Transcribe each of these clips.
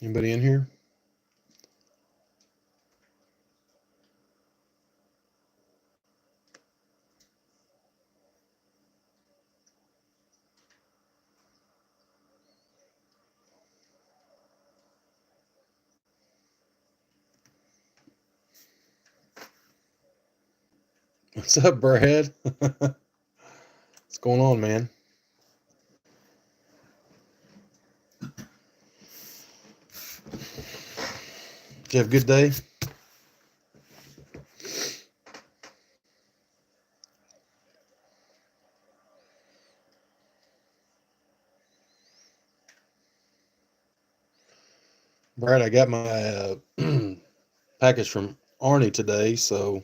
Anybody in here? What's up, Brad? What's going on, man? Did you have a good day? Brad, I got my package from Arnie today, so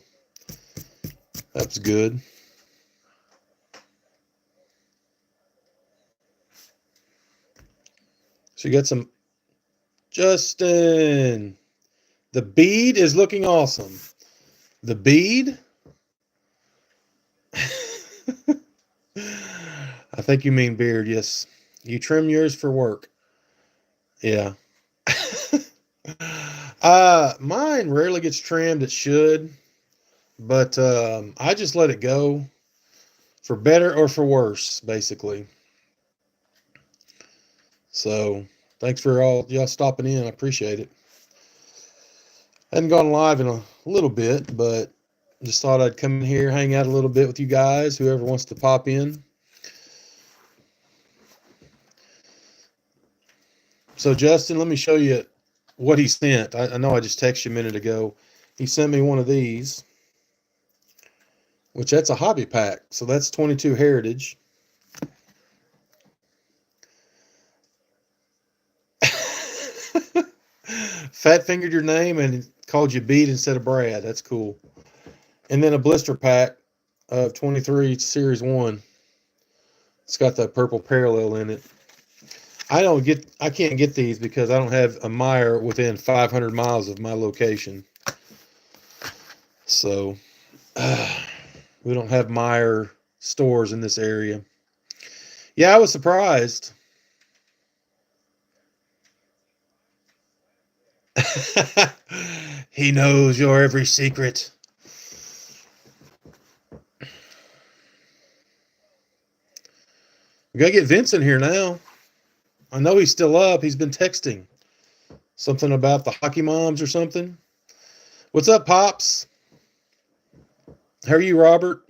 that's good. So you got some Justin. The bead is looking awesome. The bead? I think you mean beard, yes. You trim yours for work. Yeah. Mine rarely gets trimmed. It should, but I just let it go for better or for worse, basically. So thanks for all y'all stopping in. I appreciate it. I hadn't gone live in a little bit, but just thought I'd come in here, hang out a little bit with you guys, whoever wants to pop in. So Justin, let me show you what he sent. I know I just texted you a minute ago. He sent me one of these, which that's a hobby pack. So that's 22 Heritage. Fat fingered your name and called you Beat instead of Brad. That's cool. And then a blister pack of 23 Series 1. It's got that purple parallel in it. I can't get these because I don't have a Meijer within 500 miles of my location. So we don't have Meijer stores in this area. Yeah, I was surprised. He knows your every secret. We gotta get Vincent here now. I know he's still up. He's been texting something about the hockey moms or something. What's up, Pops? How are you, Robert?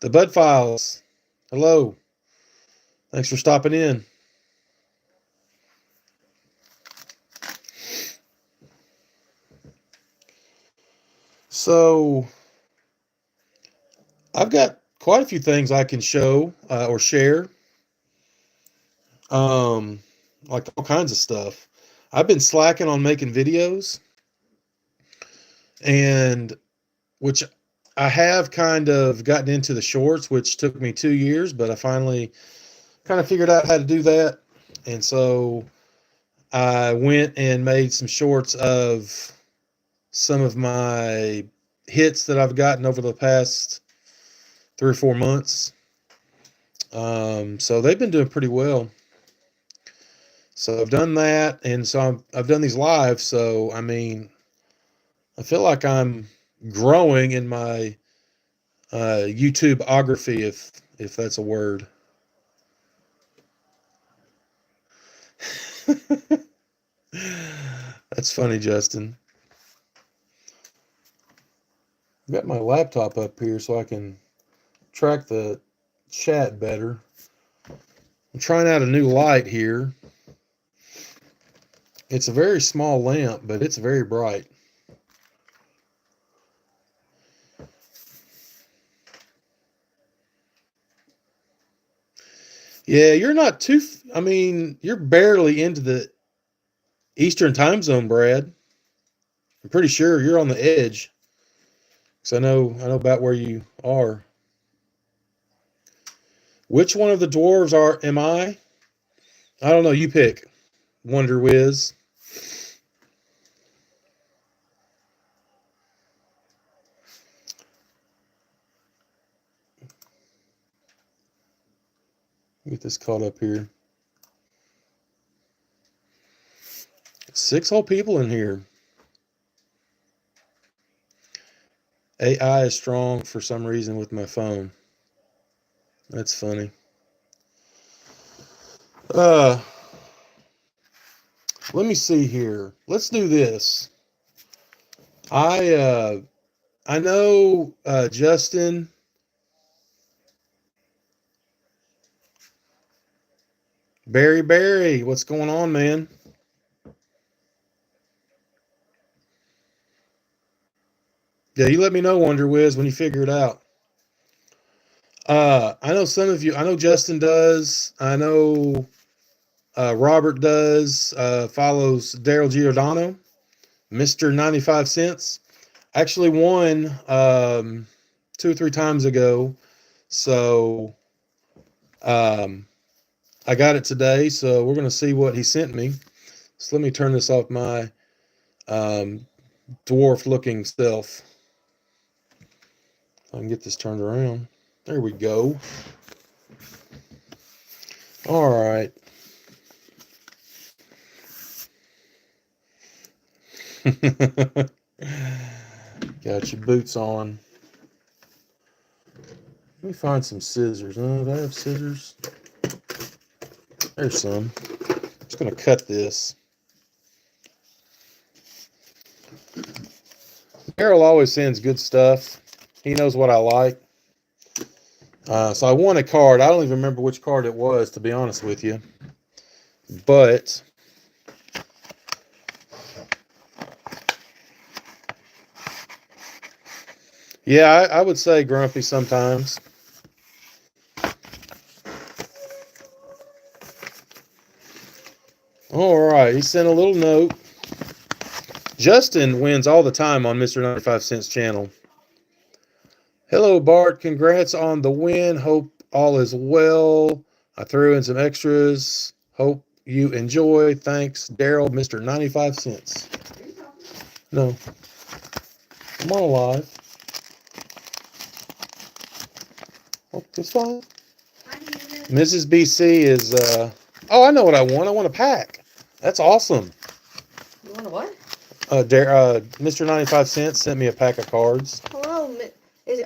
The Bud Files. Hello. Thanks for stopping in. So, I've got quite a few things I can show or share. Um, like all kinds of stuff. I've been slacking on making videos, and which I have kind of gotten into the shorts, which took me 2 years, but I finally kind of figured out how to do that. And so I went and made some shorts of some of my hits that I've gotten over the past 3 or 4 months. So they've been doing pretty well. So I've done that, and so I've done these live. So I mean, I feel like I'm growing in my YouTubeography, if that's a word. That's funny, Justin. I've got my laptop up here so I can track the chat better. I'm trying out a new light here. It's a very small lamp, but it's very bright. Yeah, you're not too. I mean, you're barely into the Eastern time zone, Brad. I'm pretty sure you're on the edge, because I know about where you are. Which one of the dwarves am I? I don't know. You pick. Wonder Whiz. Get this caught up here. 6 whole people in here. AI is strong for some reason with my phone. That's funny. Let me see here. Let's do this. I know Justin. Barry, what's going on, man? Yeah, you let me know, Wonder Wiz, when you figure it out. I know some of you. I know Justin does. I know Robert does. Follows Daryl Giordano, Mr. 95 Cents. Actually won 2 or 3 times ago. So I got it today. So we're going to see what he sent me. So let me turn this off my dwarf-looking self. I can get this turned around. There we go. All right. Got your boots on. Let me find some scissors. Do I have scissors? There's some. I'm just going to cut this. Daryl always sends good stuff. He knows what I like. So I won a card. I don't even remember which card it was, to be honest with you. But yeah, I would say grumpy sometimes. All right, he sent a little note. Justin wins all the time on Mr. 95 Cents channel. Hello, Bart. Congrats on the win. Hope all is well. I threw in some extras. Hope you enjoy. Thanks, Daryl, Mr. 95 Cents. No. I'm on live. Oh, it's fine. Mrs. BC is, oh, I know what I want. I want a pack. That's awesome. You want a what? Mr. 95 Cents sent me a pack of cards. Hello,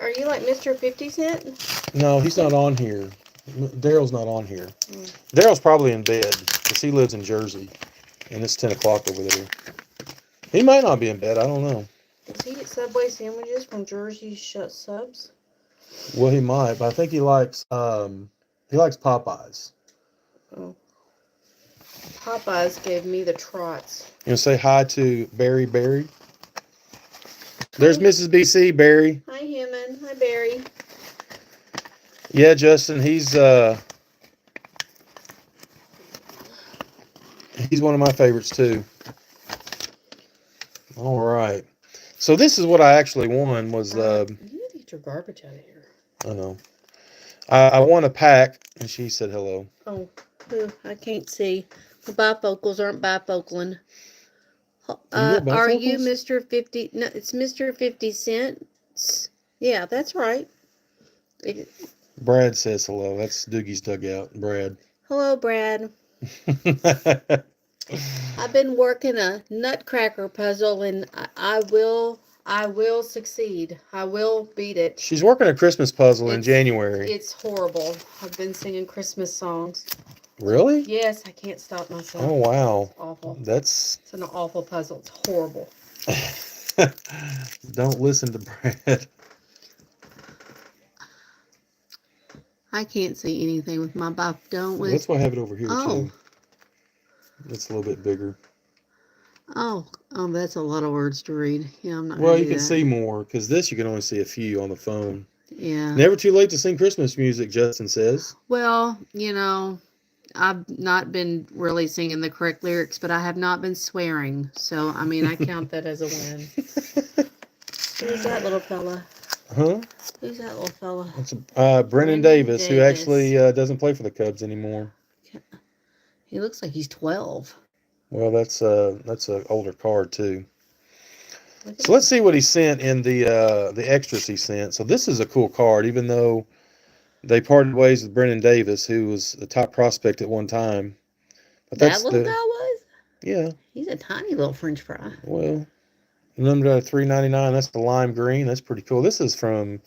are you like Mr. 50 Cent? No, he's not on here. Daryl's not on here. Daryl's probably in bed because he lives in Jersey, and it's 10 o'clock over there. He might not be in bed. I don't know. Does he get Subway sandwiches from Jersey Subs? Well, he might, but I think he likes Popeyes. Oh. Popeyes gave me the trots. You want to say hi to Barry? There's Mrs. BC, Barry. Hi, human. Hi, Barry. Yeah, Justin, he's one of my favorites too. All right. So this is what I actually won was you need to get your garbage out of here. I know. I won a pack, and she said hello. Oh, I can't see. The bifocals aren't bifocling. Are you Mr. 50? No, it's Mr. 50 Cents. Yeah, that's right. Brad says hello. That's Doogie's dugout. Brad. Hello, Brad. I've been working a nutcracker puzzle, and I will succeed. I will beat it. She's working a Christmas puzzle in January. It's horrible. I've been singing Christmas songs. Really? Yes, I can't stop myself. Oh, wow. It's awful. It's an awful puzzle. It's horrible. Don't listen to Brad. I can't see anything with my don't listen. That's why I have it over here, too. It's a little bit bigger. Oh, that's a lot of words to read. Yeah, I'm not. Well, you can see more, because this you can only see a few on the phone. Yeah. Never too late to sing Christmas music, Justin says. Well, I've not been really singing the correct lyrics, but I have not been swearing. So, I mean, I count that as a win. Who's that little fella? Huh? Who's that little fella? It's Brennan Davis, who actually doesn't play for the Cubs anymore. He looks like he's 12. Well, that's an older card, too. So let's see what he sent in the extras he sent. So this is a cool card, even though they parted ways with Brennan Davis, who was a top prospect at one time. But that little guy was? Yeah. He's a tiny little French fry. Well, number $3.99. That's the lime green. That's pretty cool. This is from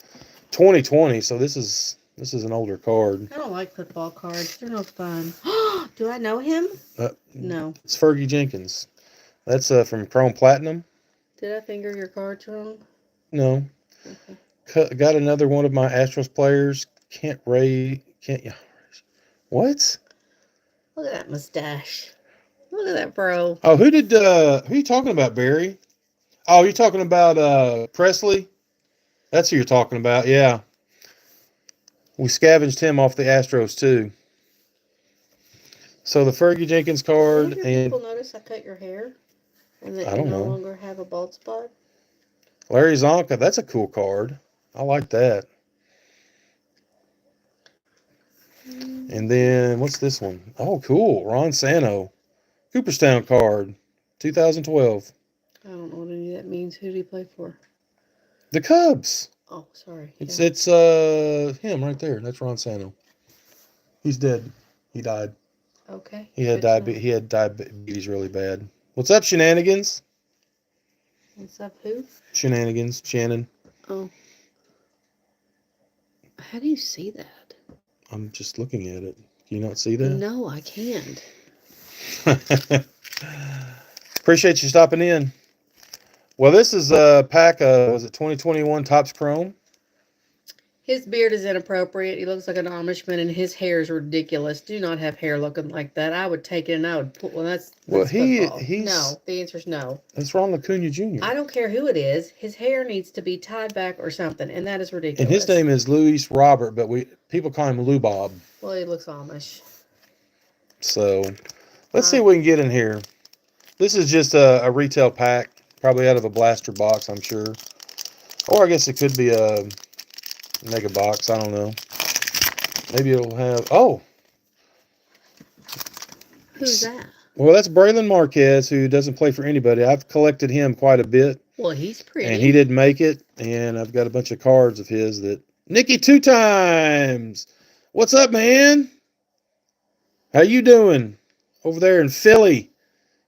2020, so this is an older card. I don't like football cards. They're no fun. Do I know him? No. It's Fergie Jenkins. That's from Chrome Platinum. Did I finger your cards wrong? No. Okay. Got another one of my Astros players. Can't. What? Look at that mustache. Look at that bro. Oh, who are you talking about, Barry? Oh, you're talking about Presley? That's who you're talking about, yeah. We scavenged him off the Astros, too. So the Fergie Jenkins card. Did people notice I cut your hair? And that you no longer have a bald spot? Larry Zonka, that's a cool card. I like that. And then, what's this one? Oh, cool. Ron Santo. Cooperstown card. 2012. I don't know what any of that means. Who did he play for? The Cubs. Oh, sorry. It's him right there. That's Ron Santo. He's dead. He died. Okay. He had diabetes really bad. What's up, Shenanigans? What's up, who? Shenanigans. Shannon. Oh. How do you see that? I'm just looking at it. Can you not see that? No, I can't. Appreciate you stopping in. Well, this is a pack of, was it 2021 Topps Chrome? His beard is inappropriate. He looks like an Amishman, and his hair is ridiculous. Do not have hair looking like that. I would take it, and I would put. Well, that's he's no. The answer is no. That's Ron Acuna Jr. I don't care who it is. His hair needs to be tied back or something, and that is ridiculous. And his name is Luis Robert, but people call him Lou Bob. Well, he looks Amish. So, let's see what we can get in here. This is just a retail pack, probably out of a blaster box, I'm sure. Or I guess it could be a mega box. I don't know. Maybe it'll have. Oh, who's that? Well, that's Braylon Marquez, who doesn't play for anybody. I've collected him quite a bit. Well, he's pretty. And he didn't make it. And I've got a bunch of cards of his that. Nicky 2 times. What's up, man? How you doing over there in Philly?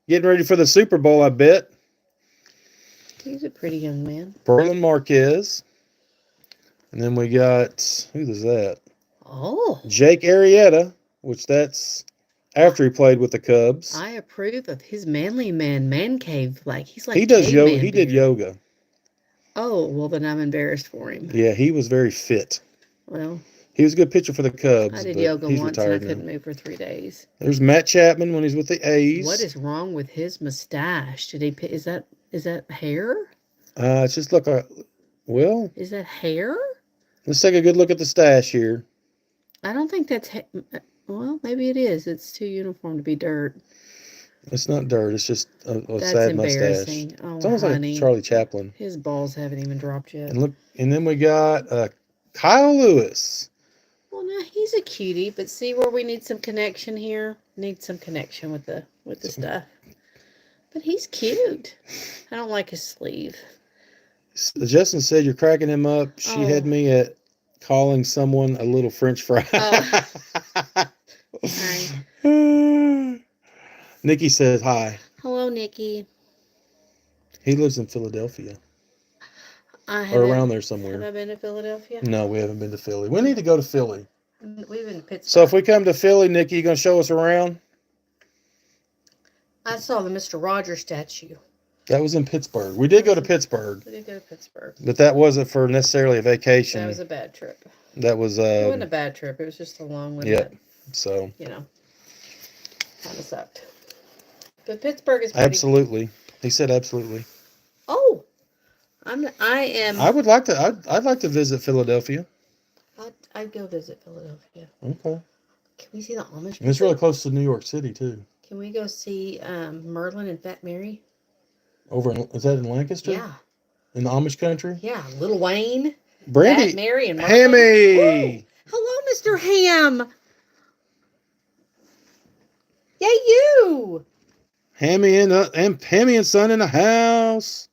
Getting ready for the Super Bowl, I bet. He's a pretty young man. Braylon Marquez. And then we got, who is that? Oh. Jake Arrieta, which that's after he played with the Cubs. I approve of his manly man cave. He's like he does yoga. He did yoga. Oh, well then I'm embarrassed for him. Yeah, he was very fit. Well, he was a good pitcher for the Cubs. I did yoga once and I couldn't move for 3 days. There's Matt Chapman when he's with the A's. What is wrong with his mustache? Did he? Is that hair? It's just look. Well, is that hair? Let's take a good look at the stash here. I don't think that's. Well, maybe it is. It's too uniform to be dirt. It's not dirt. It's just a that's sad embarrassing. mustache. Oh, it's almost like Charlie Chaplin. His balls haven't even dropped yet. And then we got Kyle Lewis. Well, no, he's a cutie, but see where we need some connection here. Need some connection with the stuff. But he's cute. I don't like his sleeve. Justin said you're cracking him up. She had me at calling someone a little French fry. Hi. Nikki says hi. Hello, Nikki. He lives in Philadelphia. Or around there somewhere. Have I been to Philadelphia? No, we haven't been to Philly. We need to go to Philly. We've been to Pittsburgh. So if we come to Philly, Nikki, you going to show us around? I saw the Mr. Rogers statue. That was in Pittsburgh. We did go to Pittsburgh. We did go to Pittsburgh. But that wasn't for necessarily a vacation. That was a bad trip. That was... it wasn't a bad trip. It was just a long one. Yeah. So... kind of sucked. But Pittsburgh is pretty... Absolutely. He said absolutely. Oh! I'd like to visit Philadelphia. I'd go visit Philadelphia. Okay. Can we see the Amish people? It's really close to New York City, too. Can we go see Merlin and Fat Mary? Is that in Lancaster? Yeah. In the Amish country? Yeah. Little Wayne. Brandy. Fat Mary and Merlin. Hammy. Woo! Hello, Mr. Ham. Yay, you. Hammy and Son in the house.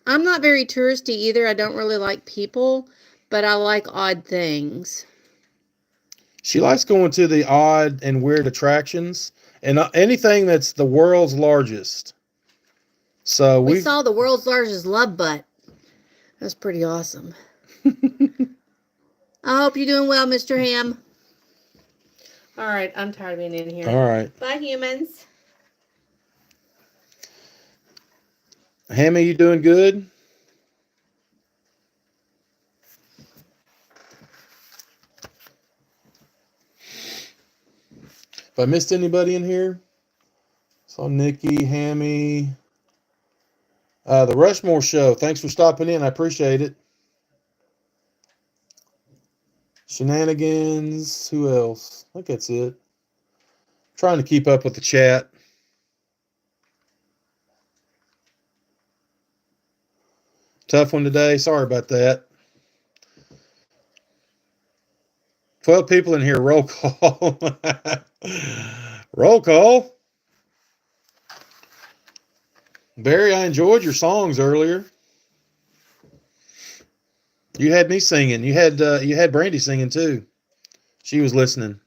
I'm not very touristy either. I don't really like people, but I like odd things. She likes going to the odd and weird attractions and anything that's the world's largest. So we saw the world's largest love butt. That's pretty awesome. I hope you're doing well, Mr. Ham. All right, I'm tired of being in here. All right. Bye, humans. Hammy, you doing good? If I missed anybody in here? Saw Nikki, Hammy. The Rushmore Show. Thanks for stopping in. I appreciate it. Shenanigans. Who else? I think that's it. Trying to keep up with the chat. Tough one today. Sorry about that. 12 people in here. Roll call. Roll call. Barry, I enjoyed your songs earlier. You had me singing. You had Brandy singing too. She was listening.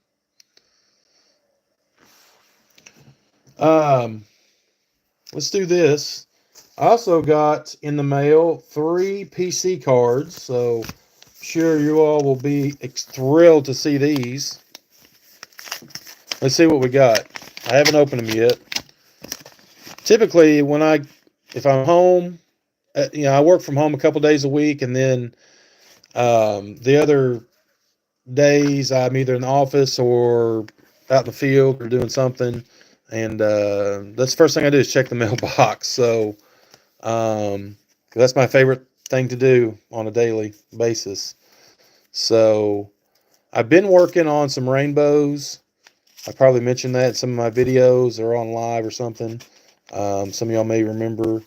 Let's do this. I also got in the mail 3 PC cards, so I'm sure you all will be thrilled to see these. Let's see what we got. I haven't opened them yet. Typically, if I'm home, I work from home a couple days a week, and then the other days I'm either in the office or out in the field or doing something, and that's the first thing I do is check the mailbox. So that's my favorite thing to do on a daily basis. So I've been working on some rainbows. I probably mentioned that in some of my videos or on live or something. Some of y'all may remember.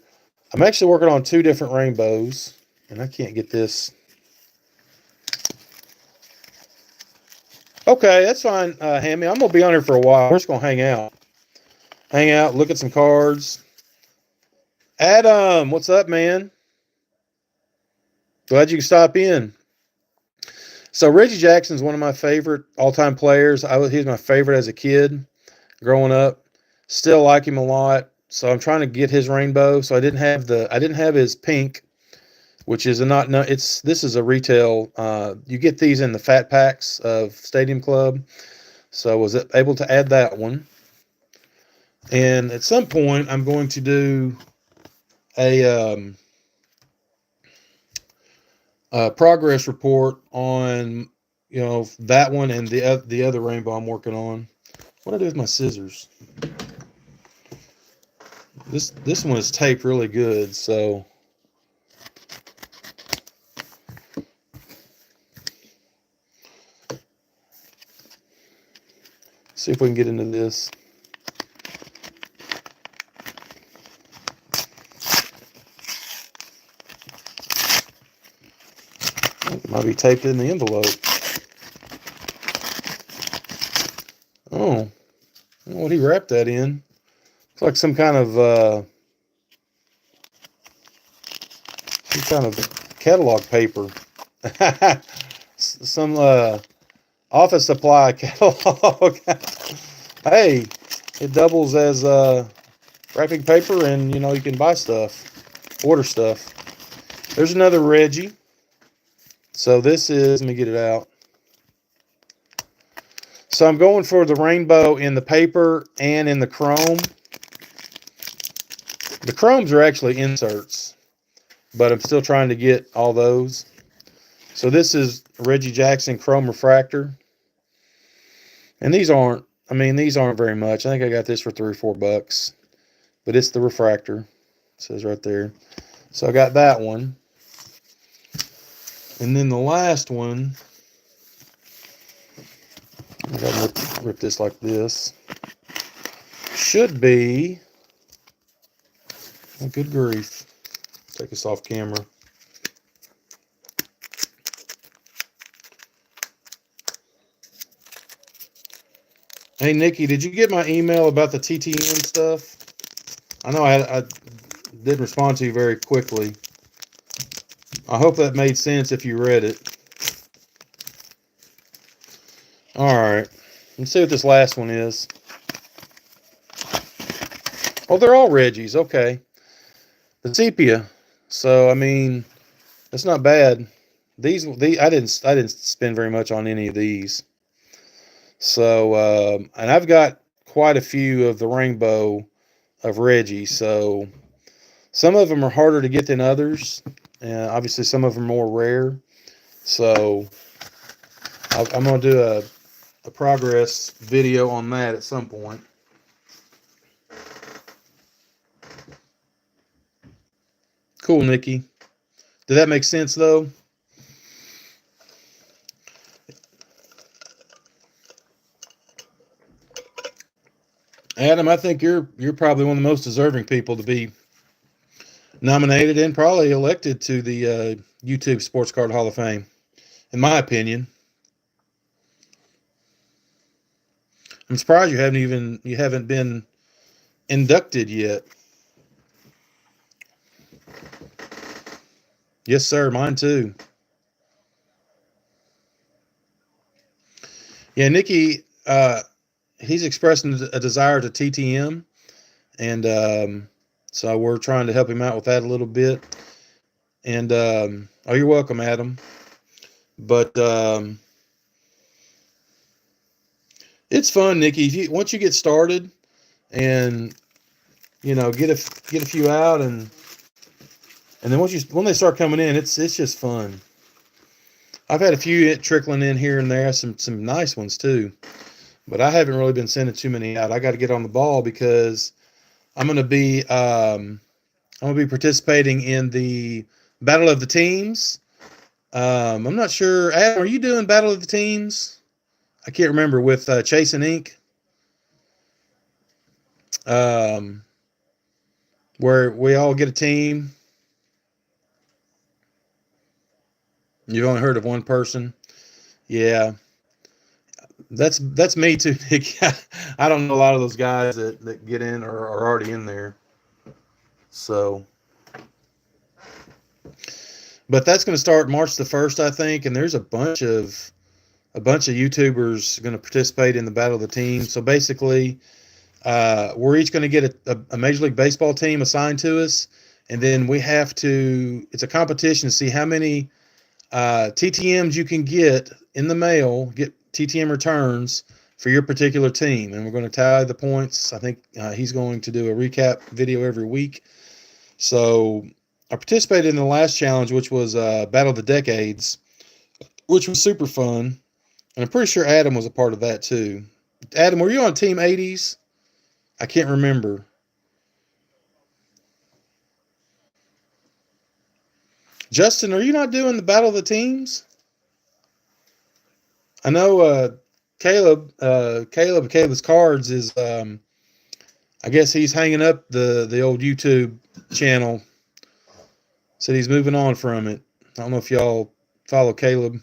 I'm actually working on 2 different rainbows, and I can't get this. Okay, that's fine, Hammy. I'm going to be on here for a while. We're just going to hang out, look at some cards. Adam, what's up, man? Glad you can stop in. So Reggie Jackson's one of my favorite all-time players. He was my favorite as a kid growing up. Still like him a lot. So I'm trying to get his rainbow. So I didn't have his pink, which is this is a retail. You get these in the fat packs of Stadium Club. So I was able to add that one. And at some point, I'm going to do a progress report on, that one and the other rainbow I'm working on. What do I do with my scissors? This one is taped really good, so see if we can get into this. It might be taped in the envelope. Oh, I don't know what he wrapped that in. It's like some kind of catalog paper. Some office supply catalog. Hey, it doubles as wrapping paper, and you can buy stuff, order stuff. There's another Reggie. So this is, let me get it out. So I'm going for the rainbow in the paper and in the chrome. The chromes are actually inserts, but I'm still trying to get all those. So this is Reggie Jackson Chrome Refractor. And these aren't very much. I think I got this for $3 or $4, but it's the refractor. It says right there. So I got that one. And then the last one, I gotta rip this like this. Should be, oh, good grief. Take this off camera. Hey, Nikki, did you get my email about the TTN stuff? I know I didn't respond to you very quickly. I hope that made sense if you read it. All right. Let's see what this last one is. Oh, they're all Reggies. Okay. The sepia. So, I mean, that's not bad. These I didn't spend very much on any of these. So, and I've got quite a few of the rainbow of Reggie. So, some of them are harder to get than others. And obviously, some of them are more rare. So, I'm going to do a progress video on that at some point. Cool, Nikki. Did that make sense, though? Adam, I think you're probably one of the most deserving people to be nominated and probably elected to the YouTube Sports Card Hall of Fame, in my opinion. I'm surprised you haven't been inducted yet. Yes, sir. Mine too. Yeah, Nikki, he's expressing a desire to TTM, and so we're trying to help him out with that a little bit. And oh, you're welcome, Adam. But it's fun, Nikki. Once you get started, and get a few out, and then when they start coming in, it's just fun. I've had a few trickling in here and there, some nice ones too, but I haven't really been sending too many out. I got to get on the ball because I'm going to be participating in the Battle of the Teams. I'm not sure. Adam, are you doing Battle of the Teams? I can't remember with Chasing Ink. Where we all get a team. You've only heard of one person. Yeah. That's me too, Nick. I don't know a lot of those guys that get in or are already in there. So, but that's going to start March the 1st, I think, and there's a bunch of YouTubers going to participate in the Battle of the Team. So basically, we're each going to get a Major League Baseball team assigned to us, and then we have to. It's a competition to see how many TTMs you can get in the mail. Get TTM returns for your particular team, and we're going to tally the points. I think he's going to do a recap video every week. So I participated in the last challenge, which was Battle of the Decades, which was super fun, and I'm pretty sure Adam was a part of that too. Adam, were you on Team 80s? I can't remember. Justin, are you not doing the Battle of the Teams? I know Caleb's Cards is I guess he's hanging up the old YouTube channel. Said he's moving on from it. I don't know if y'all follow Caleb.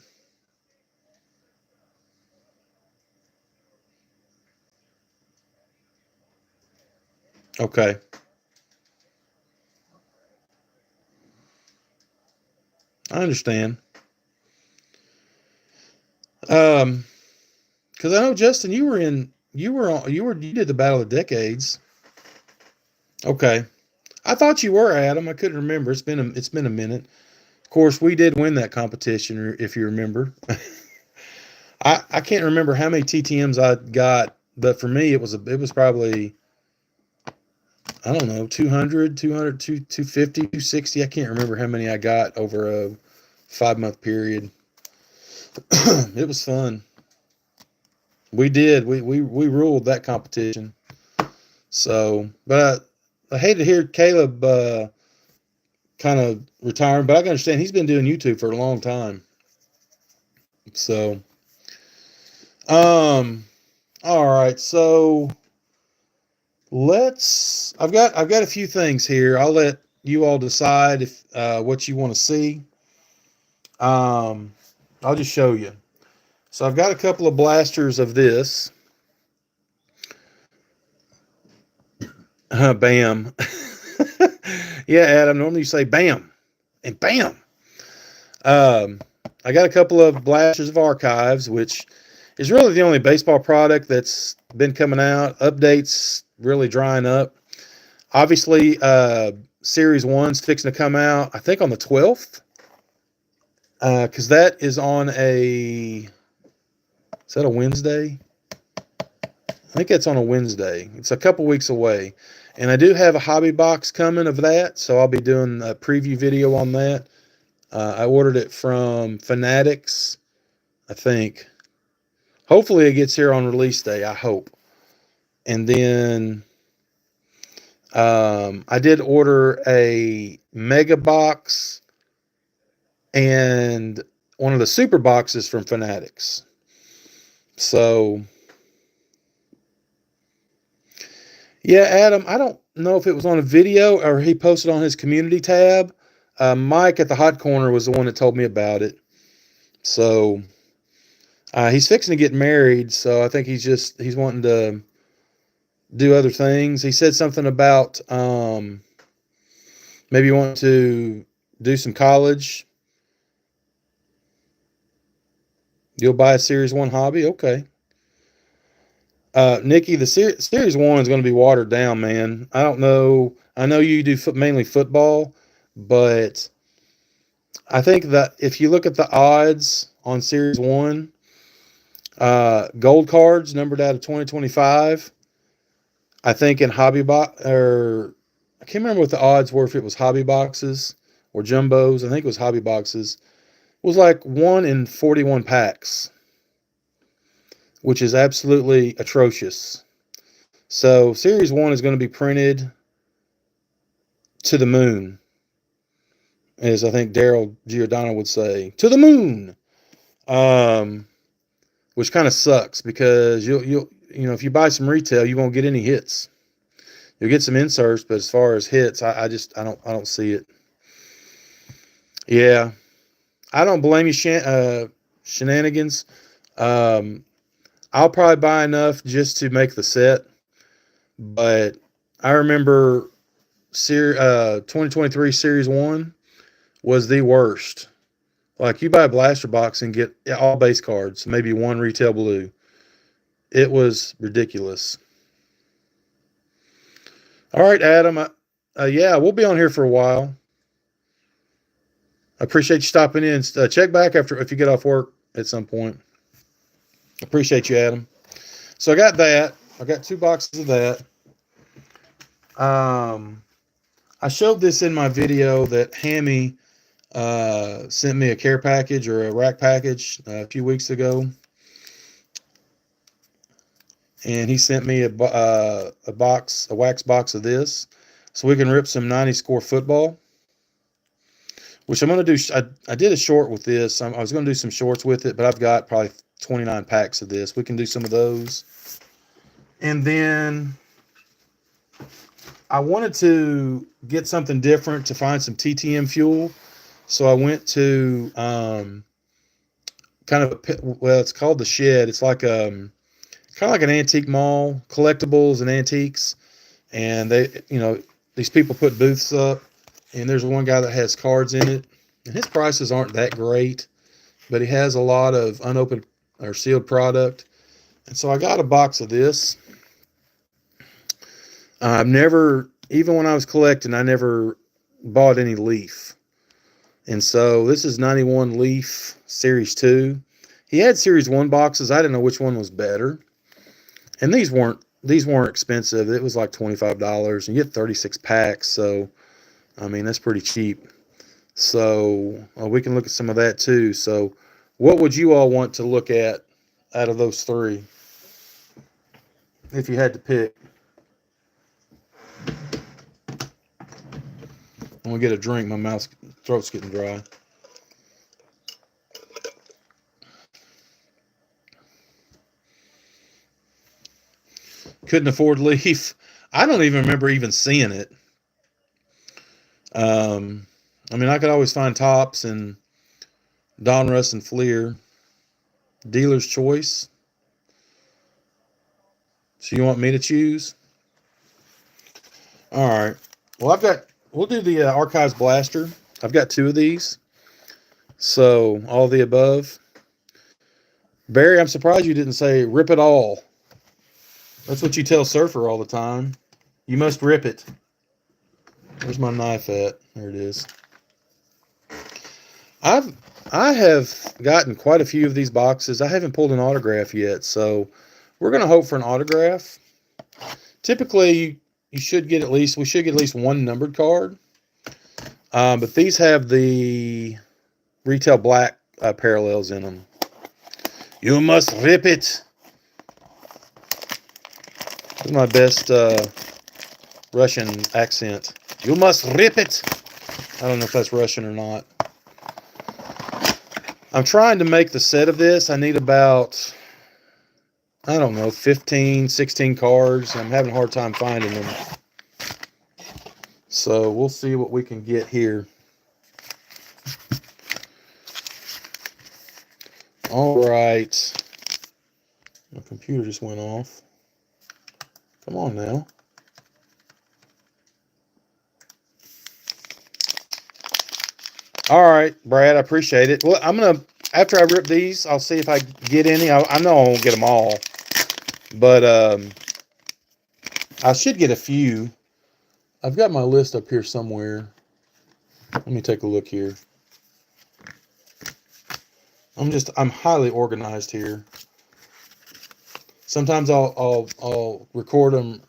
Okay. I understand. Because I know Justin, you did the Battle of the Decades. Okay, I thought you were, Adam. I couldn't remember. It's been a minute. Of course, we did win that competition, if you remember. I can't remember how many TTMs I got, but for me, it was probably, I don't know, 200, 250, 260. I can't remember how many I got over a 5-month period. It was fun. We did. We ruled that competition. So, but I hate to hear Caleb kind of retiring, but I can understand he's been doing YouTube for a long time. So, all right. So I've got a few things here. I'll let you all decide if what you want to see. I'll just show you. So I've got a couple of blasters of this. Bam. Yeah, Adam, normally you say bam and bam. I got a couple of blasters of archives, which is really the only baseball product that's been coming out. Updates really drying up. Obviously, Series 1's fixing to come out, I think, on the 12th. Because that is on is that a Wednesday? I think it's on a Wednesday. It's a couple weeks away. And I do have a hobby box coming of that, so I'll be doing a preview video on that. I ordered it from Fanatics, I think. Hopefully it gets here on release day, I hope. And then I did order a mega box and one of the super boxes from Fanatics. So, yeah, Adam, I don't know if it was on a video or he posted on his community tab. Mike at the Hot Corner was the one that told me about it. So, he's fixing to get married, so I think he's wanting to do other things. He said something about maybe want to do some college. You'll buy a Series 1 hobby? Okay. Nikki, the Series 1 is going to be watered down, man. I don't know. I know you do mainly football, but I think that if you look at the odds on Series 1, gold cards numbered out of 2025, I think in hobby box, or I can't remember what the odds were, if it was hobby boxes or jumbos. I think it was hobby boxes. It was like 1 in 41 packs, which is absolutely atrocious. So Series 1 is going to be printed to the moon, as I think Daryl Giordano would say, to the moon. Which kind of sucks because you'll if you buy some retail, you won't get any hits. You'll get some inserts, but as far as hits, I don't see it. Yeah, I don't blame you, shenanigans. I'll probably buy enough just to make the set, but I remember 2023 Series 1 was the worst. Like, you buy a blaster box and get all base cards, maybe one retail blue. It was ridiculous. All right, Adam. Yeah, we'll be on here for a while. I appreciate you stopping in. Check back if you get off work at some point. Appreciate you, Adam. So I got that. I got 2 boxes of that. I showed this in my video that Hammy sent me a care package or a rack package a few weeks ago, and he sent me a wax box of this, so we can rip some 90 score football. Which I'm going to do. I did a short with this. I was going to do some shorts with it, but I've got probably 29 packs of this. We can do some of those, and then I wanted to get something different to find some TTM fuel. So I went to it's called the Shed. It's like kind of like an antique mall, collectibles and antiques. And these people put booths up, and there's one guy that has cards in it. And his prices aren't that great, but he has a lot of unopened or sealed product. And so I got a box of this. Even when I was collecting, I never bought any Leaf. And so this is 91 Leaf Series 2. He had Series 1 boxes. I didn't know which one was better. And these weren't expensive. It was like $25, and you get 36 packs. So, I mean, that's pretty cheap. So we can look at some of that too. So what would you all want to look at out of those 3 if you had to pick? I'm going to get a drink. My throat's getting dry. Couldn't afford Leaf. I don't even remember even seeing it. I mean, I could always find Topps and Donruss and Fleer. Dealer's choice. So you want me to choose? All right. Well, we'll do the Archives Blaster. I've got 2 of these. So all the above. Barry, I'm surprised you didn't say rip it all. That's what you tell Surfer all the time. You must rip it. Where's my knife at? There it is. I have gotten quite a few of these boxes. I haven't pulled an autograph yet, so we're going to hope for an autograph. Typically, we should get at least one numbered card. But these have the retail black parallels in them. You must rip it. This is my best Russian accent. You must rip it. I don't know if that's Russian or not. I'm trying to make the set of this. I need about, I don't know, 15, 16 cards. I'm having a hard time finding them. So we'll see what we can get here. All right. My computer just went off. Come on now. All right, Brad, I appreciate it. Well, after I rip these, I'll see if I get any. I know I won't get them all, but I should get a few. I've got my list up here somewhere. Let me take a look here. I'm highly organized here. Sometimes I'll record them,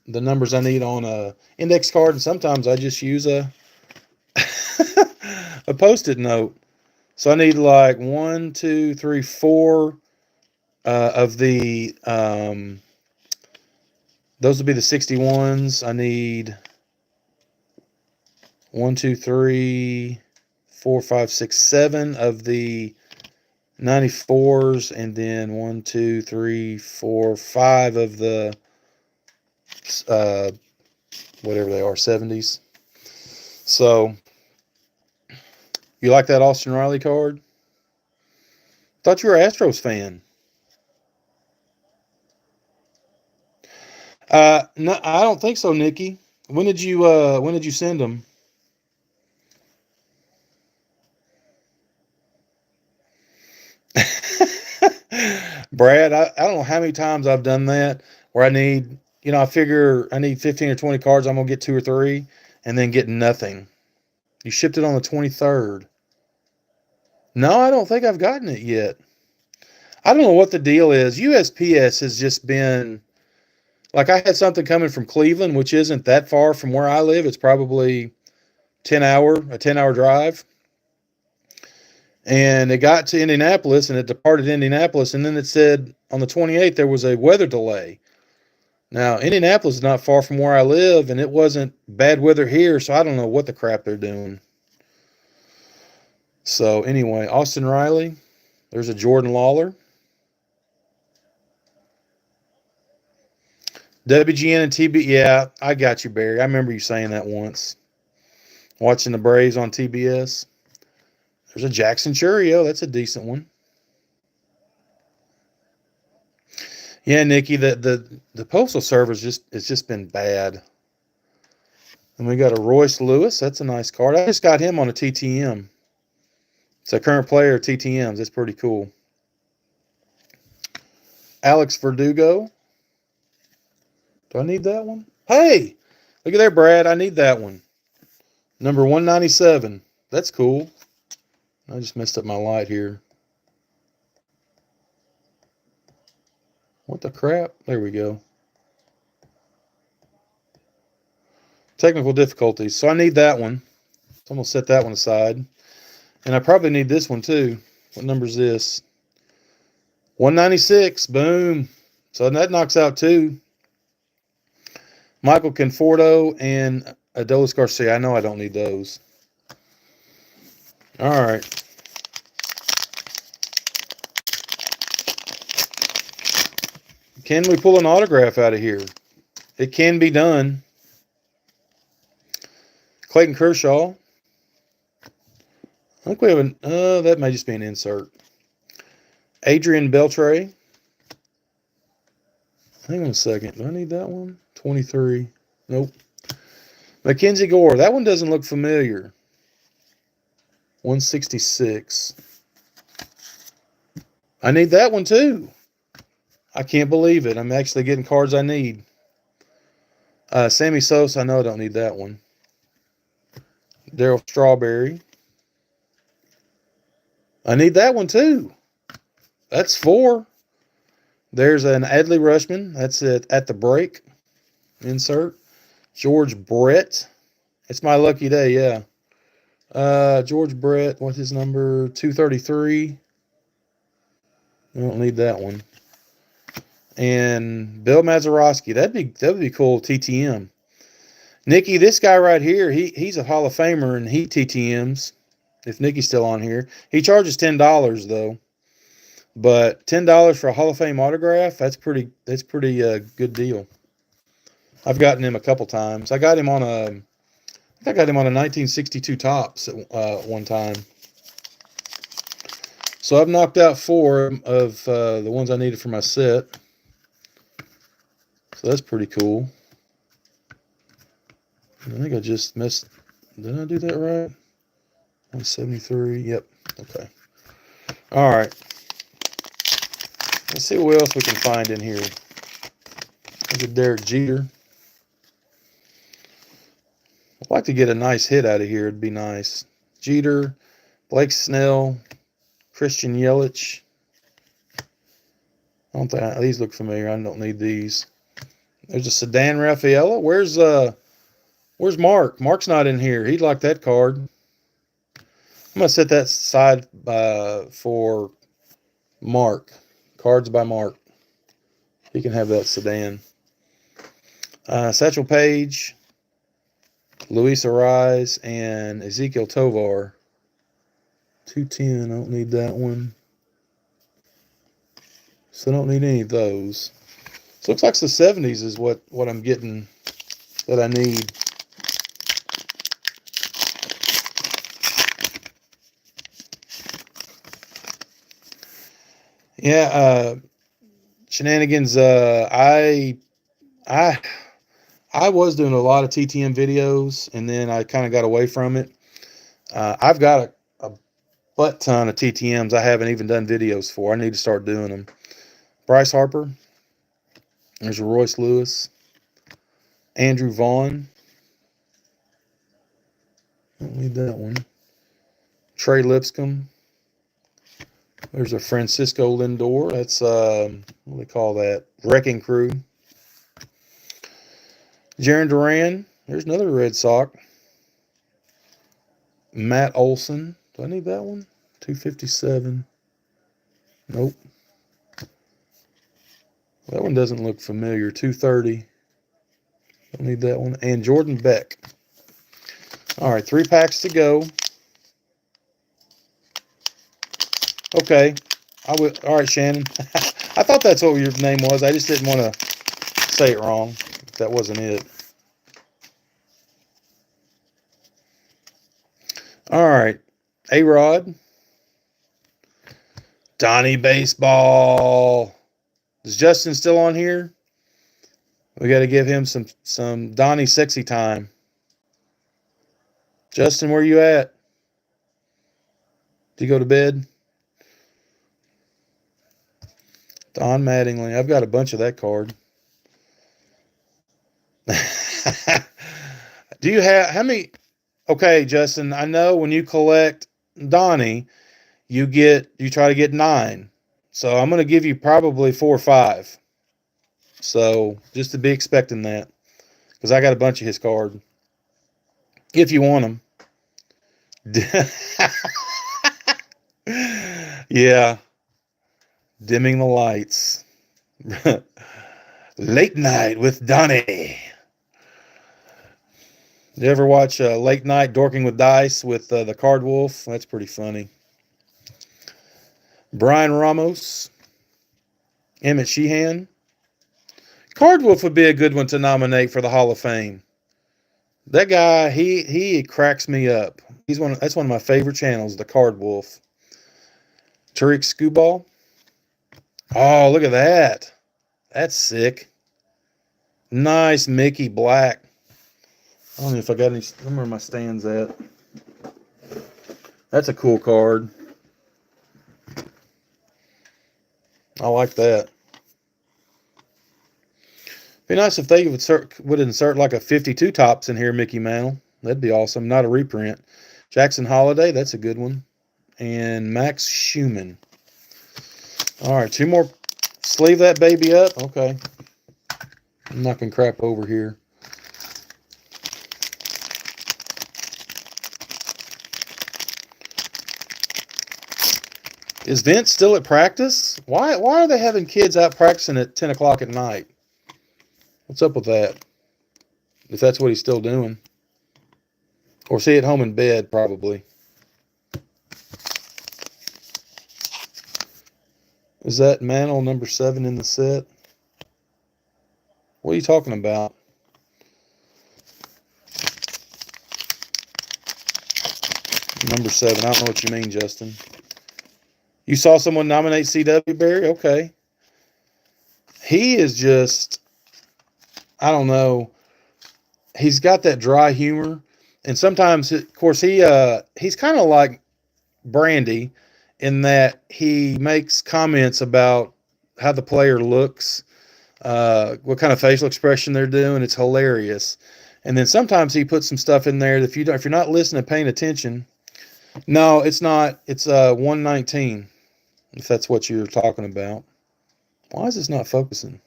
the numbers I need on a index card, and sometimes I just use a a Post-it note. So I need like 1, 2, 3, 4 of the those would be the 61s. I need 1, 2, 3, 4, 5, 6, 7 of the 94s, and then 1, 2, 3, 4, 5 of the whatever they are, 70s. So you like that Austin Riley card? Thought you were an Astros fan. No, I don't think so, Nikki. When did you send them? Brad, I don't know how many times I've done that where I figure I need 15 or 20 cards. I'm going to get 2 or 3 and then get nothing. You shipped it on the 23rd. No, I don't think I've gotten it yet. I don't know what the deal is. USPS has just been, like, I had something coming from Cleveland, which isn't that far from where I live. It's probably a 10-hour drive. And it got to Indianapolis, and it departed Indianapolis, and then it said on the 28th there was a weather delay. Now, Indianapolis is not far from where I live, and it wasn't bad weather here, so I don't know what the crap they're doing. So, anyway, Austin Riley. There's a Jordan Lawler. WGN and TB. Yeah, I got you, Barry. I remember you saying that once. Watching the Braves on TBS. There's a Jackson Churio. That's a decent one. Yeah, Nikki, the Postal Service it's just been bad. And we got a Royce Lewis. That's a nice card. I just got him on a TTM. It's a current player TTMs. That's pretty cool. Alex Verdugo. Do I need that one? Hey, look at there, Brad. I need that one. Number 197. That's cool. I just messed up my light here. What the crap? There we go. Technical difficulties. So I need that one. So I'm going to set that one aside. And I probably need this one too. What number is this? 196. Boom. So that knocks out 2. Michael Conforto and Adolis Garcia. I know I don't need those. All right. Can we pull an autograph out of here? It can be done. Clayton Kershaw. I think we have that may just be an insert. Adrian Beltre. Hang on a second. Do I need that one? 23. Nope. Mackenzie Gore. That one doesn't look familiar. 166. I need that one too. I can't believe it. I'm actually getting cards I need. Sammy Sosa, I know I don't need that one. Daryl Strawberry. I need that one too. That's 4. There's an Adley Rushman. That's it at the break. Insert. George Brett. It's my lucky day, yeah. George Brett, what's his number? 233. I don't need that one. And Bill Mazeroski. That would be cool. TTM. Nikki, this guy right here, he's a Hall of Famer and he TTMs. If Nikki's still on here, he charges $10 though. But $10 for a Hall of Fame autograph, that's pretty good deal. I've gotten him a couple times. I got him on a 1962 Topps at one time. So I've knocked out 4 of the ones I needed for my set. So that's pretty cool. I think I just missed. Did I do that right? 173. Yep. Okay. All right. Let's see what else we can find in here. Look at Derek Jeter. I'd like to get a nice hit out of here. It'd be nice. Jeter, Blake Snell, Christian Yelich. I don't think these look familiar. I don't need these. There's a Sedan Rafaela. Where's Mark? Mark's not in here. He'd like that card. I'm gonna set that aside for Mark. Cards by Mark. He can have that Sedan. Satchel Paige, Luis Ariz, and Ezekiel Tovar. 210. I don't need that one. So I don't need any of those. So it looks like the 70s is what I'm getting that I need. Yeah, Shenanigans. I was doing a lot of TTM videos, and then I kind of got away from it. I've got a butt ton of TTMs I haven't even done videos for. I need to start doing them. Bryce Harper. There's Royce Lewis. Andrew Vaughn. Don't need that one. Trey Lipscomb. There's a Francisco Lindor. That's, what do they call that? Wrecking Crew. Jaron Duran. There's another Red Sox. Matt Olson. Do I need that one? 257. Nope. That one doesn't look familiar. 230. Don't need that one. And Jordan Beck. All right, 3 packs to go. Okay. All right, Shannon. I thought that's what your name was. I just didn't want to say it wrong. If that wasn't it. All right. A-Rod. Donnie Baseball. Is Justin still on here? We got to give him some Donnie sexy time. Justin, where you at? Did you go to bed? Don Mattingly. I've got a bunch of that card. Do you have how many? Okay, Justin, I know when you collect Donnie, you try to get 9. So I'm going to give you probably 4 or 5. So just to be expecting that, because I got a bunch of his card. If you want them. Yeah. Dimming the lights. Late Night with Donnie. You ever watch Late Night Dorking with Dice with the Card Wolf? That's pretty funny. Brian Ramos. Emmett Sheehan. Card Wolf would be a good one to nominate for the Hall of Fame. That guy, he cracks me up. That's one of my favorite channels, the Card Wolf. Tariq Skubal. Oh, look at that. That's sick. Nice Mickey Black. I don't know if I got any. I don't know where my stand's at. That's a cool card. I like that. Be nice if they would insert like a 52 tops in here, Mickey Mantle. That'd be awesome. Not a reprint. Jackson Holiday, that's a good one. And Max Schumann. All right, 2 more. Sleeve that baby up. Okay. I'm knocking crap over here. Is Vince still at practice? Why are they having kids out practicing at 10 o'clock at night? What's up with that? If that's what he's still doing. Or is he at home in bed, probably. Is that Mantle number 7 in the set? What are you talking about? Number 7. I don't know what you mean, Justin. You saw someone nominate C.W. Barry? Okay. He is just, I don't know. He's got that dry humor. And sometimes, of course, he's kind of like Brandy in that he makes comments about how the player looks, what kind of facial expression they're doing. It's hilarious. And then sometimes he puts some stuff in there that if you're not listening, paying attention. No, it's not. It's 119, if that's what you're talking about. Why is this not focusing?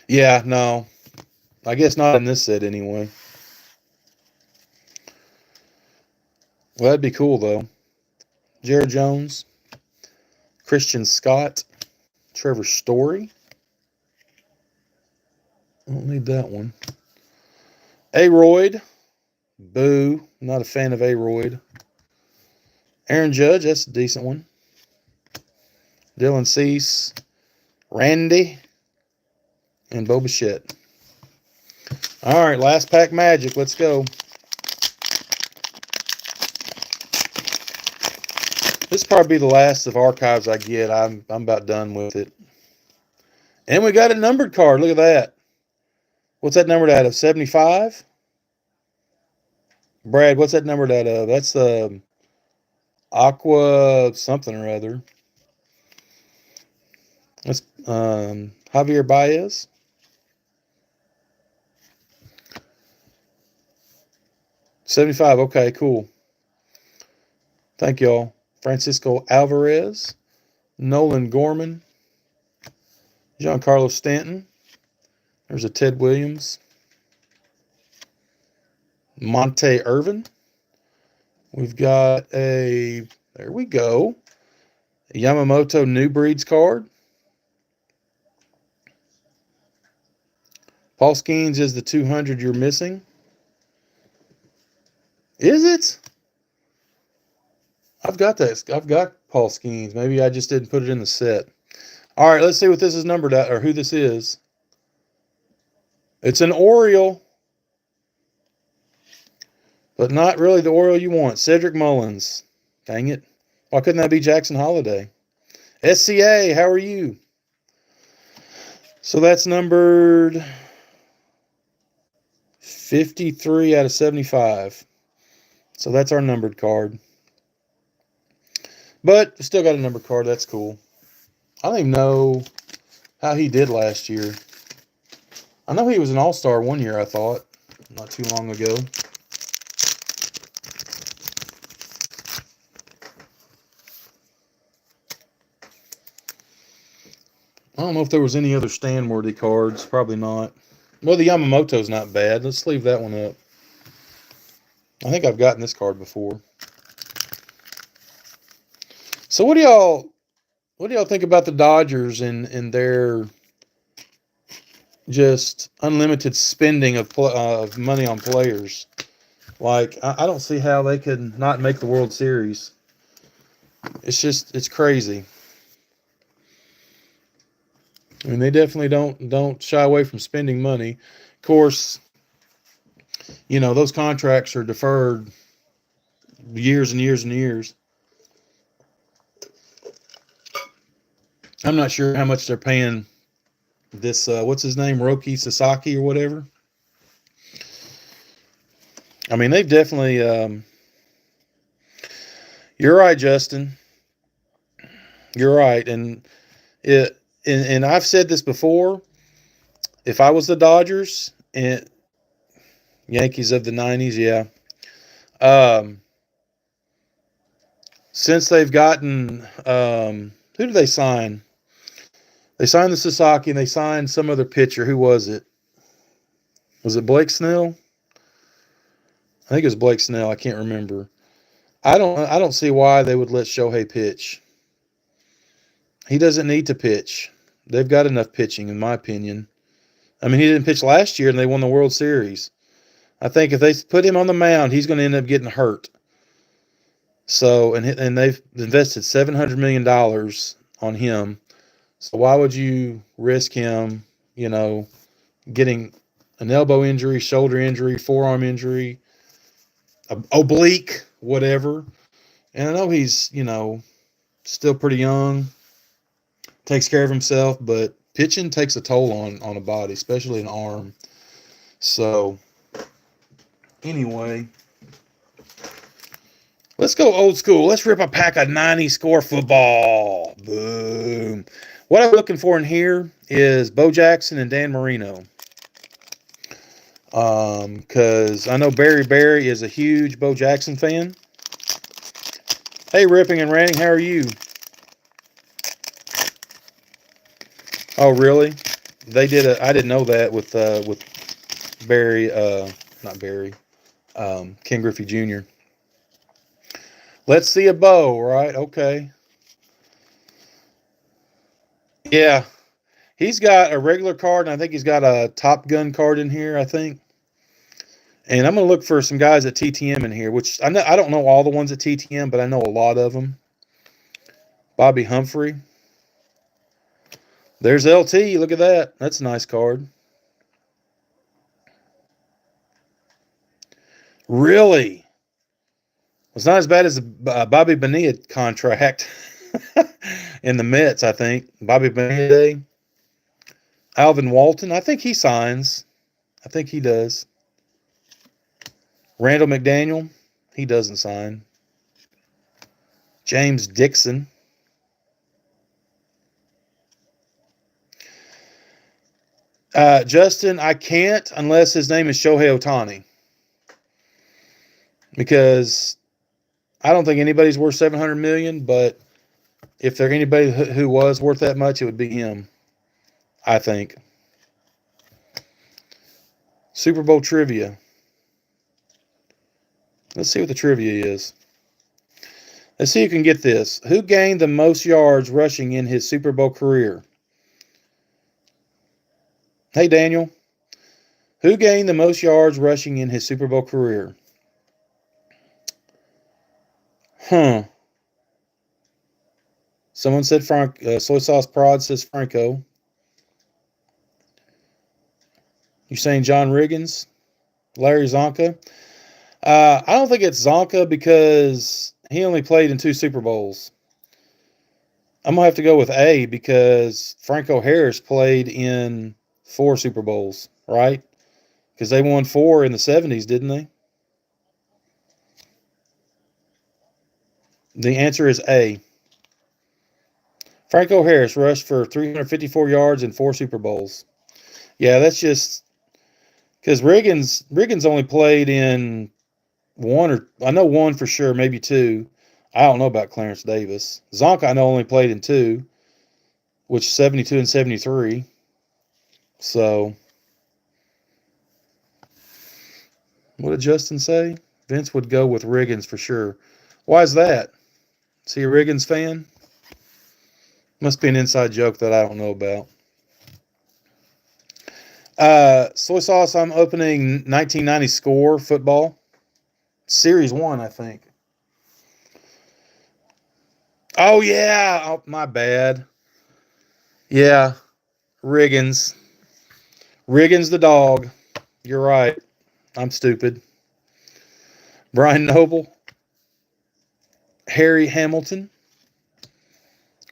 Yeah, no. I guess not in this set anyway. Well, that'd be cool, though. Jared Jones, Christian Scott, Trevor Story. I don't need that one. Aroyd. Boo. Not a fan of Aroyd. Aaron Judge, that's a decent one. Dylan Cease, Randy, and Bo Bichette. All right, last pack magic. Let's go. This will probably be the last of archives I get. I'm about done with it. And we got a numbered card. Look at that. What's that numbered out of? 75? Brad, what's that numbered out of? That's Aqua something or other. That's Javier Baez. $75. Okay, cool. Thank y'all. Francisco Alvarez, Nolan Gorman, Giancarlo Stanton. There's a Ted Williams. Monte Irvin. We've got there we go, a Yamamoto New Breeds card. Paul Skeens is the 200 you're missing. Is it? I've got that. I've got Paul Skeens. Maybe I just didn't put it in the set. All right, let's see what this is numbered at, or who this is. It's an Oriole, but not really the Oriole you want. Cedric Mullins. Dang it. Why couldn't that be Jackson Holiday? SCA, how are you? So that's numbered 53 out of 75. So that's our numbered card. But still got a numbered card. That's cool. I don't even know how he did last year. I know he was an all-star one year, I thought. Not too long ago. I don't know if there was any other stand-worthy cards. Probably not. Well, the Yamamoto's not bad. Let's leave that one up. I think I've gotten this card before. So what do y'all think about the Dodgers and their just unlimited spending of money on players? Like, I don't see how they could not make the World Series. It's crazy. I mean, they definitely don't shy away from spending money. Of course, you know, those contracts are deferred years and years and years. I'm not sure how much they're paying this, what's his name, Roki Sasaki or whatever. I mean, they've definitely, You're right, Justin. You're right, and I've said this before. If I was the Dodgers and Yankees of the '90s, yeah. Um, since they've gotten who did they sign? They signed the Sasaki and they signed some other pitcher. Who was it? Was it Blake Snell? I think it was Blake Snell. I can't remember. I don't see why they would let Shohei pitch. He doesn't need to pitch. They've got enough pitching, in my opinion. I mean, he didn't pitch last year and they won the World Series. I think if they put him on the mound, he's going to end up getting hurt. So, and they've invested $700 million on him. So why would you risk him, getting an elbow injury, shoulder injury, forearm injury, oblique, whatever? And I know he's, still pretty young, takes care of himself, but pitching takes a toll on a body, especially an arm. So, anyway, let's go old school. Let's rip a pack of 90 score football. Boom. What I'm looking for in here is Bo Jackson and Dan Marino. Because I know Barry is a huge Bo Jackson fan. Hey, Ripping and Ranting, how are you? Oh, really? They did I didn't know that with Barry, not Barry, Ken Griffey Jr. Let's see a Bo, right? Okay. Yeah. He's got a regular card, and I think he's got a Top Gun card in here, I think. And I'm going to look for some guys at TTM in here, which I don't know all the ones at TTM, but I know a lot of them. Bobby Humphrey. There's LT. Look at that. That's a nice card. Really? It's not as bad as the Bobby Bonilla contract in the Mets, I think. Bobby Bonilla. Alvin Walton. I think he signs. I think he does. Randall McDaniel. He doesn't sign. James Dixon. Justin, I can't unless his name is Shohei Ohtani. Because I don't think anybody's worth $700 million, but if there's anybody who was worth that much, it would be him, I think. Super Bowl trivia. Let's see what the trivia is. Let's see if you can get this. Who gained the most yards rushing in his Super Bowl career? Hey, Daniel. Who gained the most yards rushing in his Super Bowl career? Someone said Soy Sauce Prod says Franco. You saying John Riggins? Larry Zonka? I don't think it's Zonka because he only played in 2 Super Bowls. I'm going to have to go with A because Franco Harris played in 4 Super Bowls, right? Because they won 4 in the 70s, didn't they? The answer is A. Franco Harris rushed for 354 yards in 4 Super Bowls. Yeah, that's just because Riggins only played in 1 for sure, maybe 2. I don't know about Clarence Davis. Zonka I know only played in 2, which 72 and 73. So, what did Justin say? Vince would go with Riggins for sure. Why is that? Is he a Riggins fan? Must be an inside joke that I don't know about. Soy Sauce, I'm opening 1990 Score football. Series 1, I think. Oh, yeah. Oh, my bad. Yeah. Riggins. Riggins the dog. You're right. I'm stupid. Brian Noble. Harry Hamilton.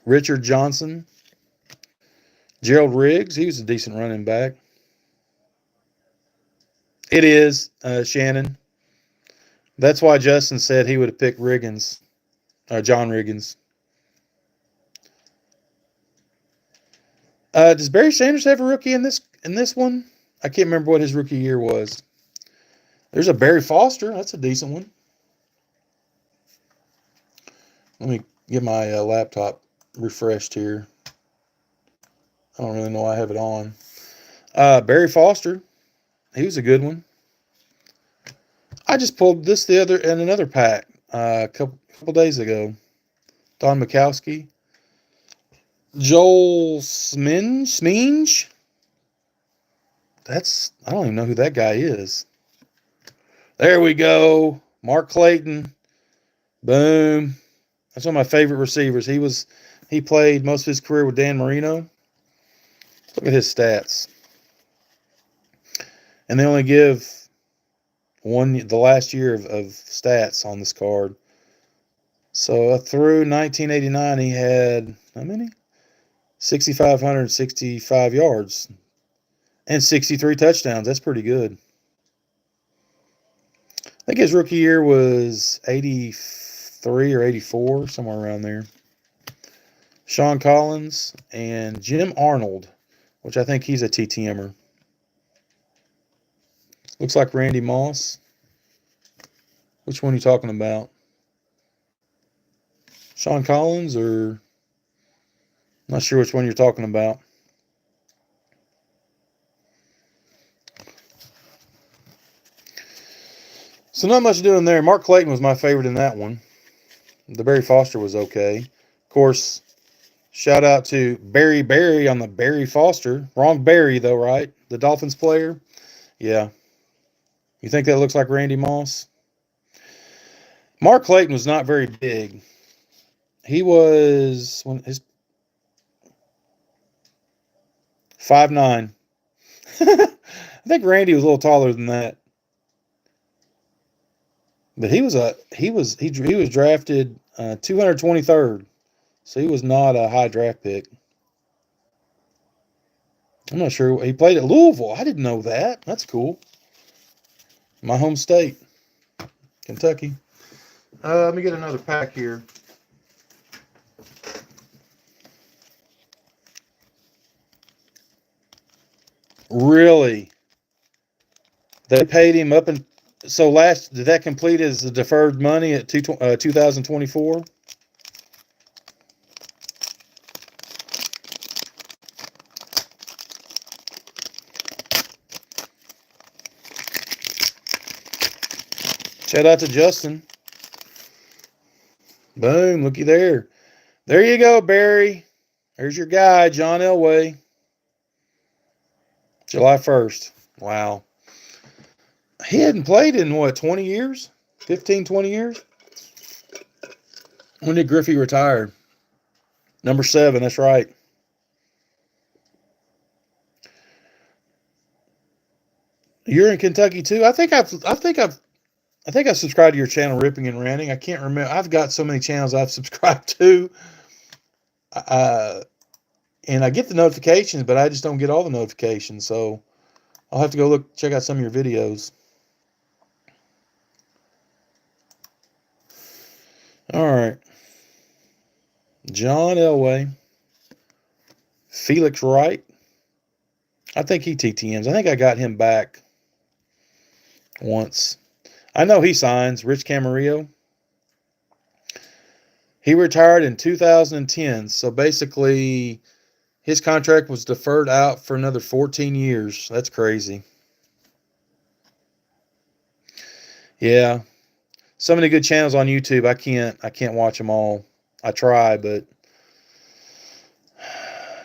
Richard Johnson. Gerald Riggs. He was a decent running back. It is, Shannon. That's why Justin said he would have picked Riggins. John Riggins. Does Barry Sanders have a rookie in this one? I can't remember what his rookie year was. There's a Barry Foster. That's a decent one. Let me get my laptop refreshed here. I don't really know why I have it on. Barry Foster. He was a good one. I just pulled this in another pack a couple days ago. Don Mikowski. Joel Sminge. I don't even know who that guy is. There we go. Mark Clayton. Boom. That's one of my favorite receivers. He played most of his career with Dan Marino. Look at his stats. And they only give the last year of stats on this card. So through 1989, he had how many? 6,565 yards and 63 touchdowns. That's pretty good. I think his rookie year was 83 or 84, somewhere around there. Sean Collins and Jim Arnold, which I think he's a TTMer. Looks like Randy Moss. Which one are you talking about? Sean Collins or... Not sure which one you're talking about. So not much doing there. Mark Clayton was my favorite in that one. The Barry Foster was okay. Of course, shout out to Barry on the Barry Foster. Wrong Barry though, right? The Dolphins player. Yeah. You think that looks like Randy Moss? Mark Clayton was not very big. He was 5'9". I think Randy was a little taller than that. But he was drafted 223rd. So he was not a high draft pick. I'm not sure. He played at Louisville. I didn't know that. That's cool. My home state, Kentucky. Let me get another pack here. Really? They paid him up and so did that complete as the deferred money at 2024? Shout out to Justin. Boom, looky there. There you go, Barry. There's your guy, John Elway. July 1st. Wow. He hadn't played in, 20 years? 15, 20 years? When did Griffey retire? Number 7, that's right. You're in Kentucky too? I think I've subscribed to your channel, Ripping and Ranting. I can't remember. I've got so many channels I've subscribed to. And I get the notifications, but I just don't get all the notifications. So I'll have to go check out some of your videos. All right. John Elway. Felix Wright. I think he TTMs. I think I got him back once. I know he signs. Rich Camarillo. He retired in 2010. So basically, his contract was deferred out for another 14 years. That's crazy. Yeah. So many good channels on YouTube. I can't watch them all. I try, but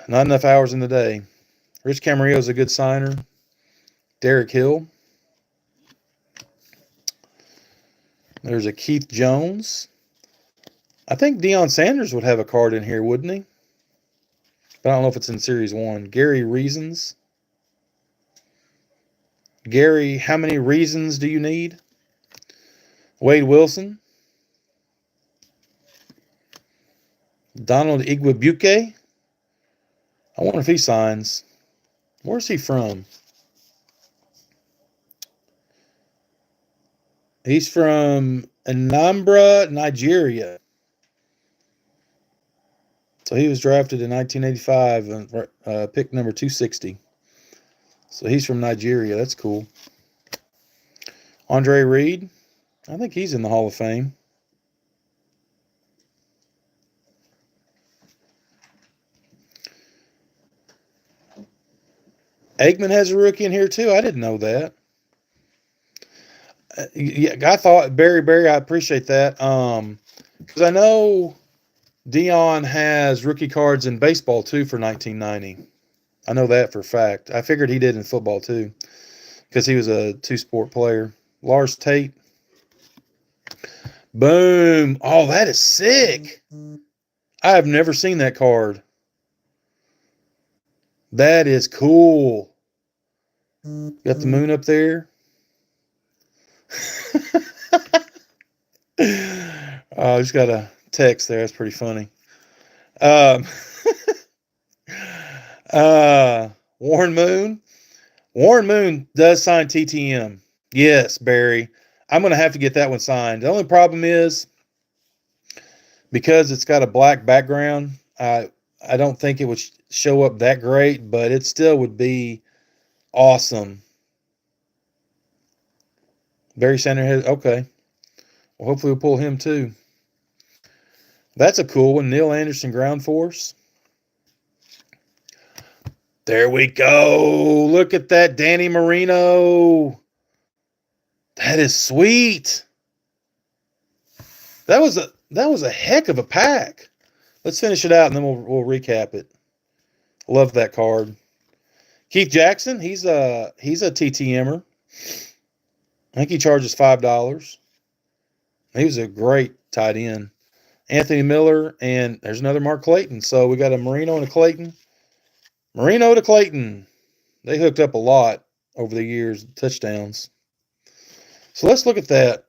not enough hours in the day. Rich Camarillo is a good signer. Derek Hill. There's a Keith Jones. I think Deion Sanders would have a card in here, wouldn't he? But I don't know if it's in Series 1. Gary Reasons. Gary, how many reasons do you need? Wade Wilson. Donald Igwebuike. I wonder if he signs. Where's he from? He's from Anambra, Nigeria. So he was drafted in 1985, pick number 260. So he's from Nigeria. That's cool. Andre Reed, I think he's in the Hall of Fame. Aikman has a rookie in here too. I didn't know that. Yeah, I thought Barry, I appreciate that. Because I know Dion has rookie cards in baseball too for 1990. I know that for a fact. I figured he did in football too, because he was a two-sport player. Lars Tate. Boom. Oh, that is sick. I have never seen that card. That is cool. Got the moon up there. I just got a text there. That's pretty funny. Warren Moon. Warren Moon does sign TTM. Yes, Barry. I'm going to have to get that one signed. The only problem is, because it's got a black background, I don't think it would show up that great, but it still would be awesome. Barry Sanders, okay. Well, hopefully we'll pull him too. That's a cool one. Neil Anderson, ground force. There we go. Look at that, Danny Marino. That is sweet. That was a heck of a pack. Let's finish it out and then we'll recap it. Love that card. Keith Jackson, he's a TTMer. I think he charges $5. He was a great tight end. Anthony Miller, and there's another Mark Clayton. So we got a Marino and a Clayton. Marino to Clayton. They hooked up a lot over the years, touchdowns. So let's look at that.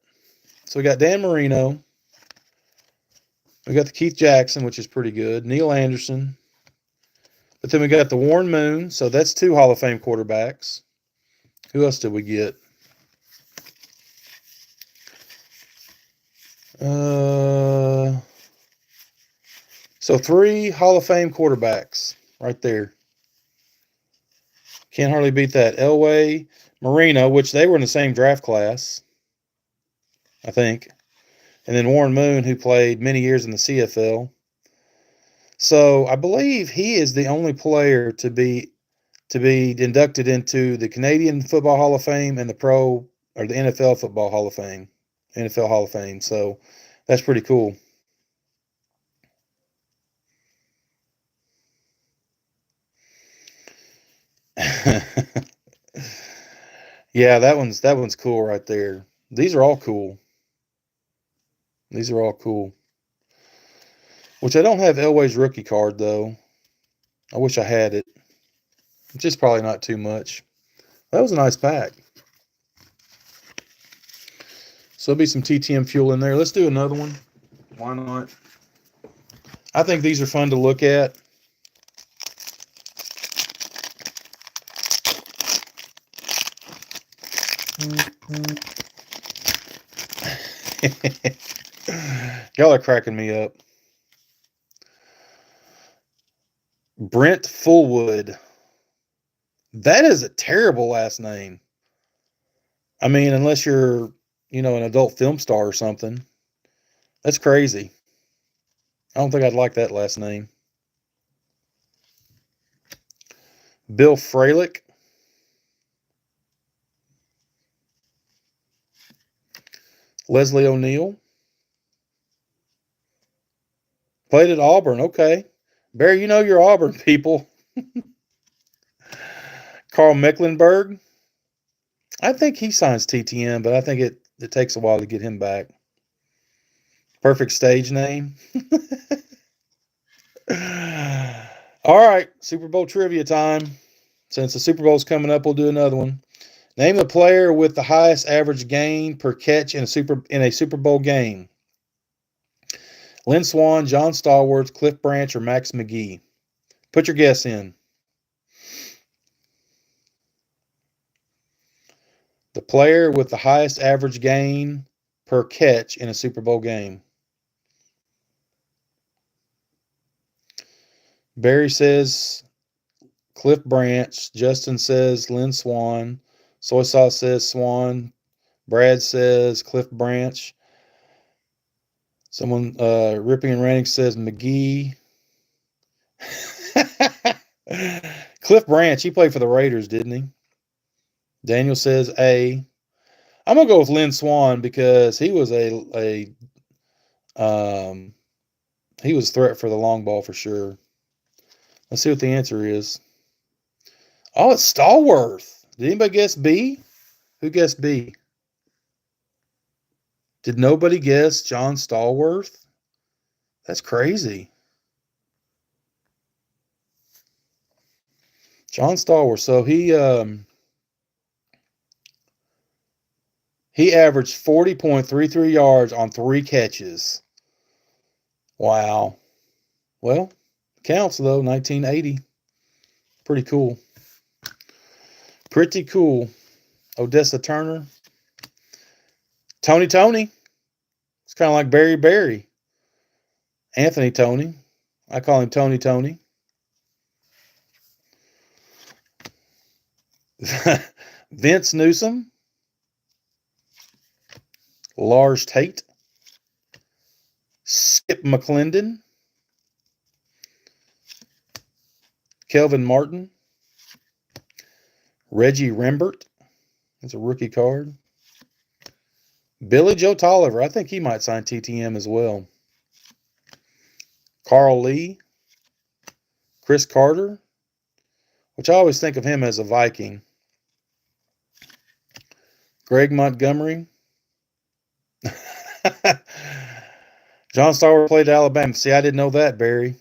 So we got Dan Marino. We got the Keith Jackson, which is pretty good. Neil Anderson. But then we got the Warren Moon. So that's 2 Hall of Fame quarterbacks. Who else did we get? So 3 Hall of Fame quarterbacks right there. Can't hardly beat that. Elway, Marino, which they were in the same draft class, I think. And then Warren Moon, who played many years in the CFL. So I believe he is the only player to be inducted into the Canadian Football Hall of Fame and the NFL Football Hall of Fame. NFL Hall of Fame. So that's pretty cool. Yeah, that one's cool right there. These are all cool. These are all cool. Which I don't have Elway's rookie card though. I wish I had it. It's just probably not too much. That was a nice pack. So there'll be some TTM fuel in there. Let's do another one. Why not? I think these are fun to look at. Y'all are cracking me up. Brent Fullwood. That is a terrible last name. I mean, unless you're, an adult film star or something. That's crazy. I don't think I'd like that last name. Bill Fralick. Leslie O'Neal. Played at Auburn. Okay. Barry, you're Auburn people. Carl Mecklenburg. I think he signs TTM, but I think it takes a while to get him back. Perfect stage name. All right, Super Bowl trivia time. Since the Super Bowl's coming up, we'll do another one. Name the player with the highest average gain per catch in a Super Bowl game. Lynn Swann, John Stallworth, Cliff Branch, or Max McGee. Put your guess in. The player with the highest average gain per catch in a Super Bowl game. Barry says Cliff Branch. Justin says Lynn Swan. Soy Sauce says Swan. Brad says Cliff Branch. Someone, Ripping and Ranting says McGee. Cliff Branch, he played for the Raiders, didn't he? Daniel says A. I'm gonna go with Lynn Swan because he was a he was a threat for the long ball for sure. Let's see what the answer is. Oh, it's Stallworth. Did anybody guess B? Who guessed B? Did nobody guess John Stallworth? That's crazy. John Stallworth. So he averaged 40.33 yards on 3 catches. Wow. Well, counts though, 1980. Pretty cool. Pretty cool. Odessa Turner. Tony. It's kind of like Barry. Anthony Tony. I call him Tony. Vince Newsom. Lars Tate. Skip McClendon. Kelvin Martin. Reggie Rembert. That's a rookie card. Billy Joe Tolliver. I think he might sign TTM as well. Carl Lee. Chris Carter, which I always think of him as a Viking. Greg Montgomery. John Stallworth played at Alabama. See, I didn't know that, Barry.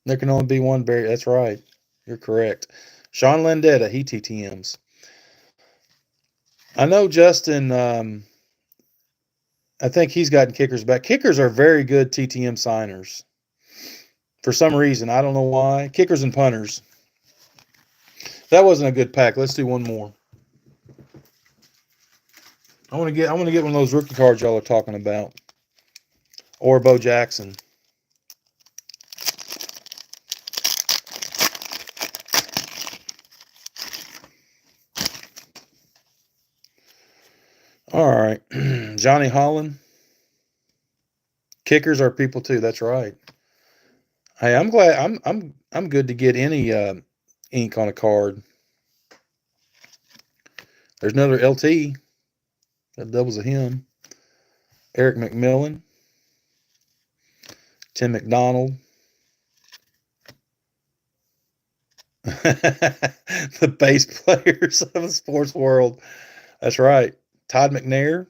There can only be one Barry. That's right. You're correct. Sean Landetta, he TTMs. I know Justin, I think he's gotten kickers back. Kickers are very good TTM signers. For some reason. I don't know why. Kickers and punters. That wasn't a good pack. Let's do one more. I want to get one of those rookie cards y'all are talking about. Or Bo Jackson. All right. Johnny Holland. Kickers are people too. That's right. Hey, I'm glad I'm good to get any ink on a card. There's another LT. That doubles a him. Eric McMillan. Tim McDonald. The bass players of the sports world. That's right. Todd McNair.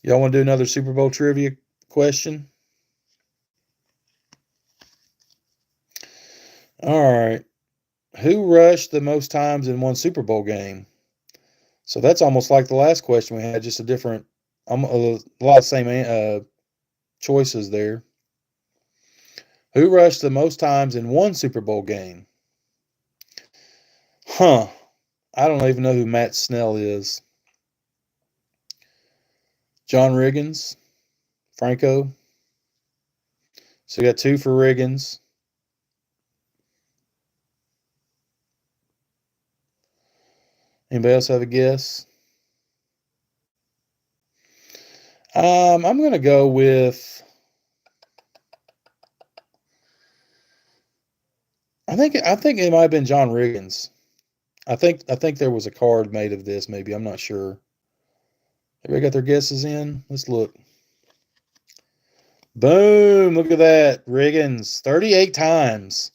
Y'all want to do another Super Bowl trivia question? All right. Who rushed the most times in one Super Bowl game? So that's almost like the last question we had, just a different, a lot of same choices there. Who rushed the most times in one Super Bowl game? I don't even know who Matt Snell is. John Riggins. Franco. So we got 2 for Riggins. Anybody else have a guess? I'm going to go with, I think it might have been John Riggins. I think there was a card made of this, maybe. I'm not sure. Everybody got their guesses in? Let's look. Boom! Look at that. Riggins. 38 times.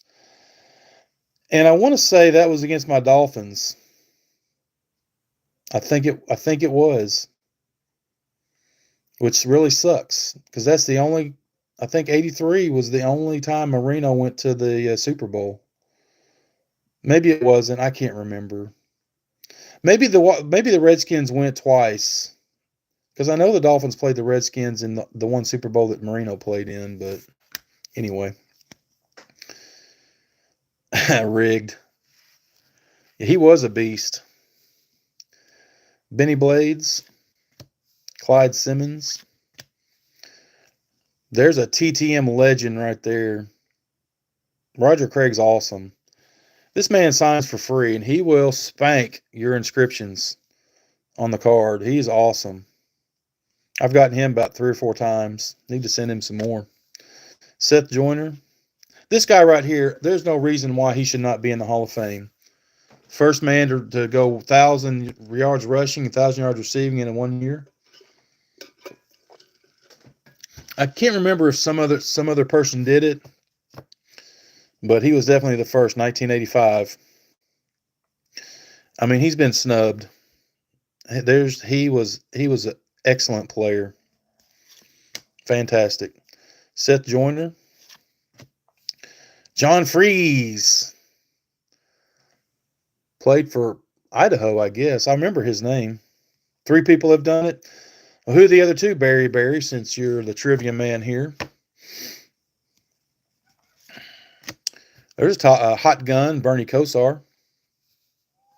And I want to say that was against my Dolphins. I think it was. Which really sucks. Because that's the only, I think 83 was the only time Marino went to the Super Bowl. Maybe it wasn't. I can't remember. Maybe the Redskins went twice. Because I know the Dolphins played the Redskins in the one Super Bowl that Marino played in. But anyway. Rigged. Yeah, he was a beast. Benny Blades. Clyde Simmons. There's a TTM legend right there. Roger Craig's awesome. This man signs for free, and he will spank your inscriptions on the card. He's awesome. I've gotten him about 3 or 4 times. Need to send him some more. Seth Joyner. This guy right here, there's no reason why he should not be in the Hall of Fame. First man to go 1,000 yards rushing, 1,000 yards receiving in 1 year. I can't remember if some other person did it, but he was definitely the first, 1985. I mean, he's been snubbed. He was an excellent player. Fantastic. Seth Joyner. John Freeze. Played for Idaho, I guess. I remember his name. 3 people have done it. Well, who are the other 2? Barry, since you're the trivia man here. There's a hot gun, Bernie Kosar.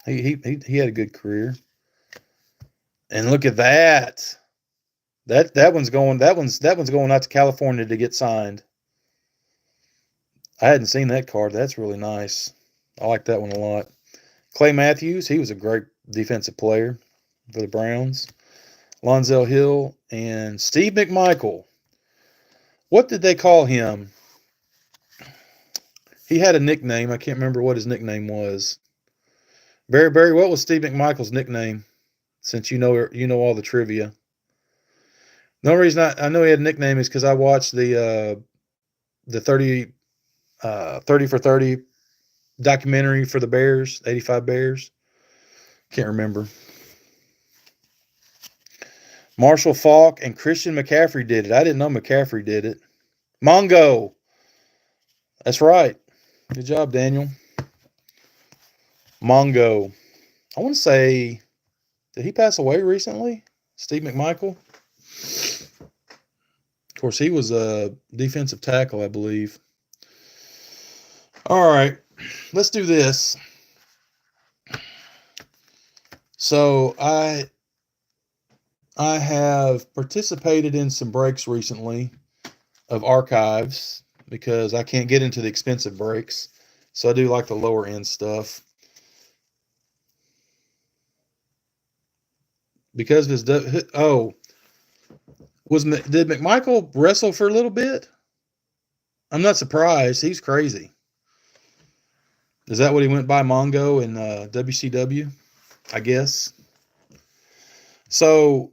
He had a good career. And look at that. That one's going out to California to get signed. I hadn't seen that card. That's really nice. I like that one a lot. Clay Matthews, he was a great defensive player for the Browns. Lonzel Hill and Steve McMichael. What did they call him? He had a nickname. I can't remember what his nickname was. Barry, what was Steve McMichael's nickname? Since you know all the trivia. The only reason I know he had a nickname is because I watched the 30 for 30 documentary for the Bears, 85 Bears. Can't remember. Marshall Faulk and Christian McCaffrey did it. I didn't know McCaffrey did it. Mongo. That's right. Good job, Daniel. Mongo. I want to say, did he pass away recently? Steve McMichael? Of course, he was a defensive tackle, I believe. All right, let's do this. So I have participated in some breaks recently of archives because I can't get into the expensive breaks. So I do like the lower end stuff. Because of his did McMichael wrestle for a little bit? I'm not surprised. He's crazy. Is that what he went by, Mongo, in WCW? I guess. So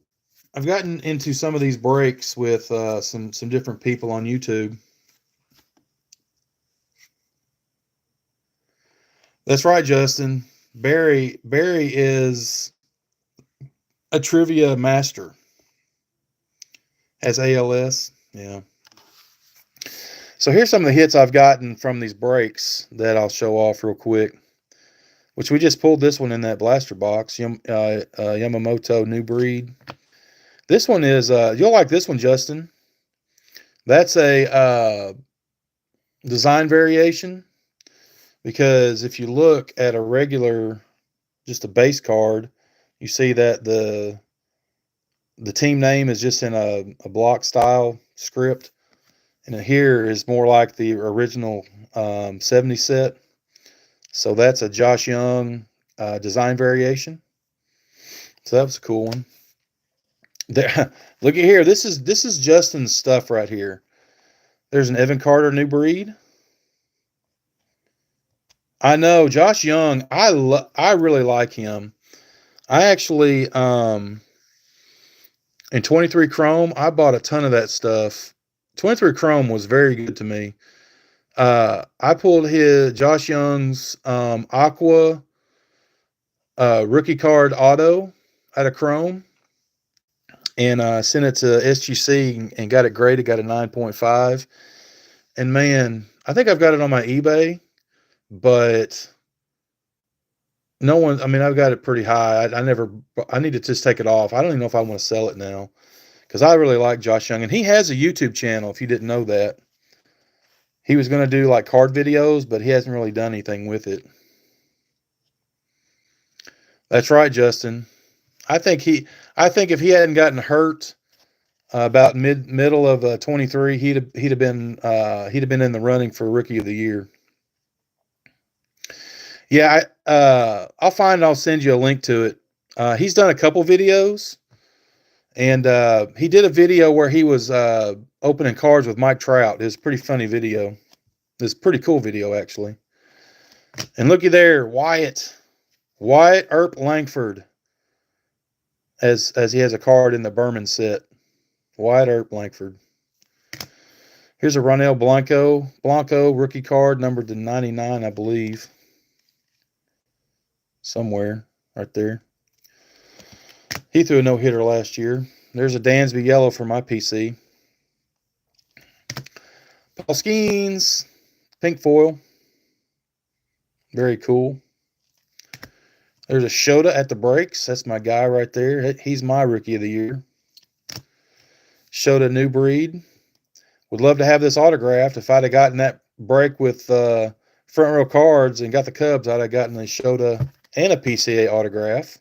I've gotten into some of these breaks with some different people on YouTube. That's right, Justin. Barry is a trivia master. Has ALS. Yeah. So here's some of the hits I've gotten from these breaks that I'll show off real quick. Which we just pulled this one in that blaster box. Yamamoto New Breed. This one is, you'll like this one, Justin. That's a design variation. Because if you look at a regular, just a base card, you see that the team name is just in a block style script. And here is more like the original 70 set. So that's a Josh Young design variation. So that was a cool one. There, look at here. This is Justin's stuff right here. There's an Evan Carter New Breed. I know Josh Young. I really like him. I actually in 23 Chrome, I bought a ton of that stuff. 23 Chrome was very good to me. I pulled Josh Young's Aqua rookie card auto out of Chrome and sent it to SGC and got it graded, got a 9.5. And man, I think I've got it on my eBay, but no one, I mean, I've got it pretty high. I need to just take it off. I don't even know if I want to sell it now because I really like Josh Young. And he has a YouTube channel, if you didn't know that. He was going to do like card videos, but he hasn't really done anything with it. That's right, Justin. I think if he hadn't gotten hurt about middle of 23, he'd have been in the running for Rookie of the Year. Yeah, I'll find it. I'll send you a link to it. He's done a couple videos, and he did a video where he was opening cards with Mike Trout. It's a pretty funny video. It's a pretty cool video, actually. And looky there, Wyatt Earp Langford, as he has a card in the Berman set. Wyatt Earp Langford. Here's a Ronel Blanco rookie card, numbered to 99, I believe. Somewhere right there. He threw a no-hitter last year. There's a Dansby yellow for my PC. Paul Skeens, pink foil. Very cool. There's a Shota at the breaks. That's my guy right there. He's my Rookie of the Year. Shota New Breed. Would love to have this autographed. If I'd have gotten that break with front row cards and got the Cubs, I'd have gotten a Shota and a PCA autograph.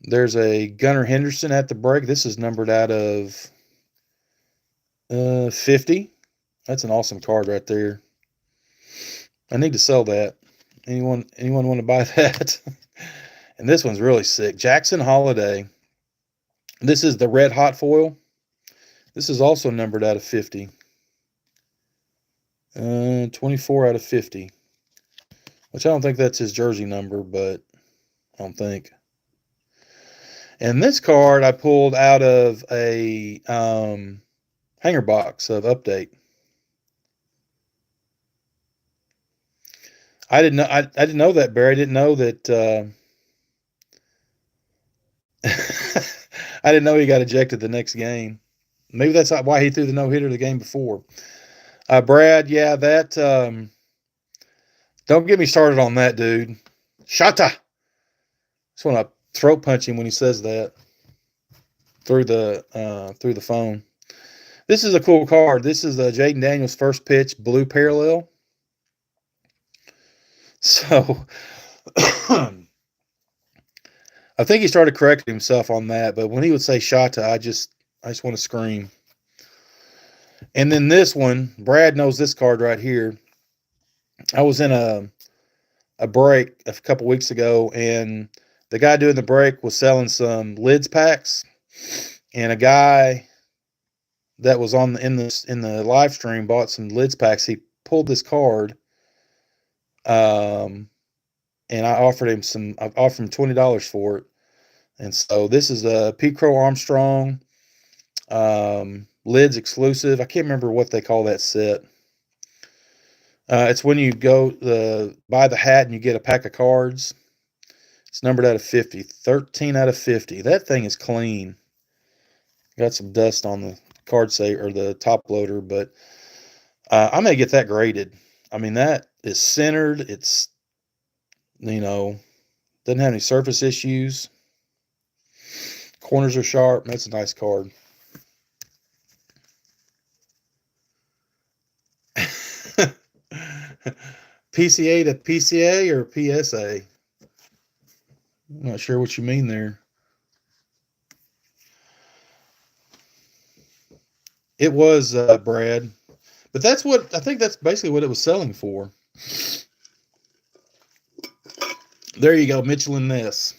There's a Gunnar Henderson at the break. This is numbered out of 50. That's an awesome card right there. I need to sell that. Anyone want to buy that? And this one's really sick. Jackson Holiday. This is the red hot foil. This is also numbered out of 50. 24 out of 50. Which I don't think that's his jersey number, but I don't think. And this card I pulled out of a hanger box of Update. I didn't know that, Barry. I didn't know that. I didn't know he got ejected the next game. Maybe that's why he threw the no-hitter the game before. Brad, yeah, that. Don't get me started on that, dude. Shata. Just want to throat punch him when he says that through the phone. This is a cool card. This is Jaden Daniels' first pitch, blue parallel. So, I think he started correcting himself on that, but when he would say Shata, I just want to scream. And then this one, Brad knows this card right here. I was in a break a couple weeks ago, and the guy doing the break was selling some lids packs, and a guy that was in the live stream bought some lids packs. He pulled this card, and I offered him $20 for it. And so this is a Pete Crow Armstrong lids exclusive. I can't remember what they call that set. It's when you go buy the hat and you get a pack of cards. It's numbered out of 50. 13 out of 50. That thing is clean. Got some dust on the card saver or the top loader, but I may get that graded. I mean, that is centered. It's, doesn't have any surface issues. Corners are sharp. That's a nice card. PCA to PCA or PSA? I'm not sure what you mean there. It was Brad, but I think that's basically what it was selling for. There you go, Mitchell and Ness.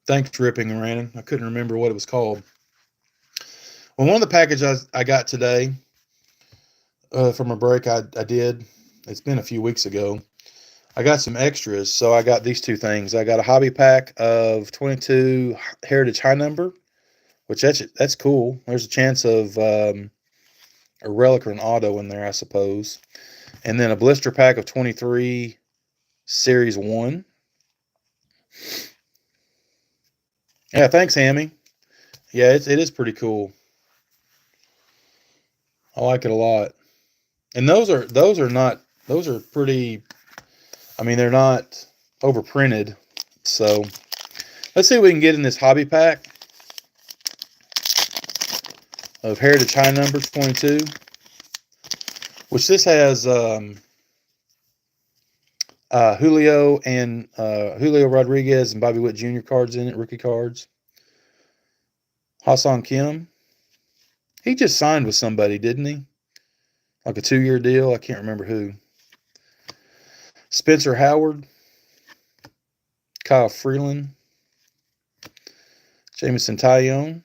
Thanks, Ripping and Rannon. I couldn't remember what it was called. Well, one of the packages I got today from a break I did, it's been a few weeks ago. I got some extras, so I got these two things. I got a hobby pack of 22 Heritage High Number, which that's cool. There's a chance of a relic or an auto in there, I suppose. And then a blister pack of 23 Series 1. Yeah, thanks, Hammy. Yeah, it is pretty cool. I like it a lot. And those are pretty, I mean, they're not overprinted. So let's see what we can get in this hobby pack of Heritage High Number 22, which this has Julio Rodriguez and Bobby Witt Jr. cards in it, rookie cards. Ha-Seong Kim. He just signed with somebody, didn't he? Like a 2-year deal. I can't remember who. Spencer Howard. Kyle Freeland. Jamison Tyone.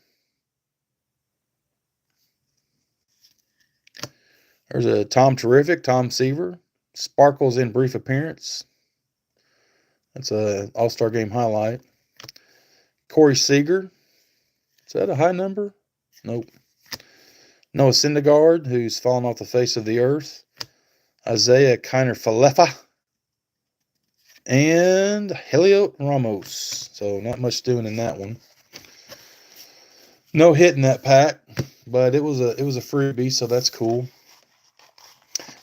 There's a Tom Terrific, Tom Seaver. Sparkles in brief appearance. That's a All-Star Game highlight. Corey Seager. Is that a high number? Nope. Noah Syndergaard, who's fallen off the face of the earth. Isaiah Kiner-Falefa. And Heliot Ramos. So not much doing in that one. No hit in that pack, but it was a freebie, so that's cool.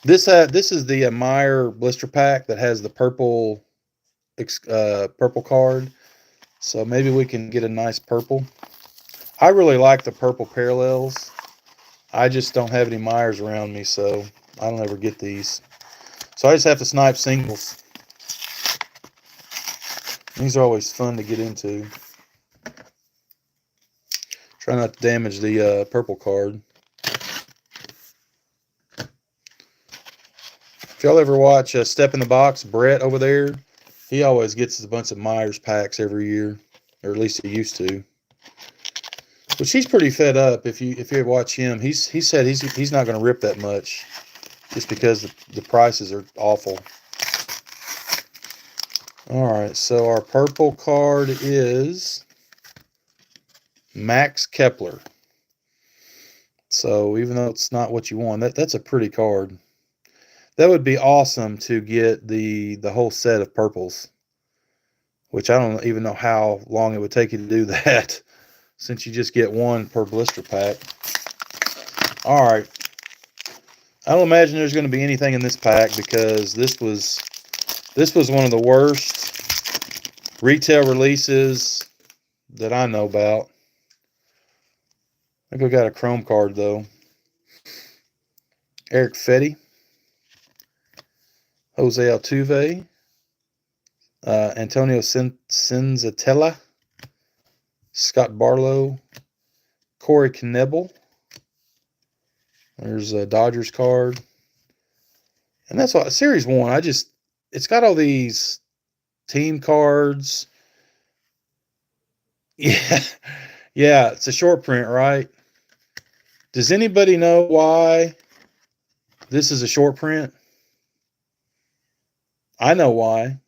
This is the Meyer blister pack that has the purple card. So maybe we can get a nice purple. I really like the purple parallels. I just don't have any Meyers around me, so I don't ever get these. So I just have to snipe singles. These are always fun to get into. Try not to damage the purple card. If y'all ever watch Step in the Box, Brett over there, he always gets a bunch of Myers packs every year, or at least he used to. Which he's pretty fed up. If you ever watch him, he said he's not going to rip that much, just because the prices are awful. All right, so our purple card is Max Kepler. So even though it's not what you want, that's a pretty card. That would be awesome to get the whole set of purples, which I don't even know how long it would take you to do that, since you just get one per blister pack. All right. I don't imagine there's going to be anything in this pack, because this was one of the worst retail releases that I know about. I think we got a chrome card, though. Eric Fetty. Jose Altuve. Antonio Senzatella. Scott Barlow. Corey Knebel. There's a Dodgers card. And that's what Series 1, it's got all these team cards. Yeah. Yeah, it's a short print, right? Does anybody know why this is a short print? I know why.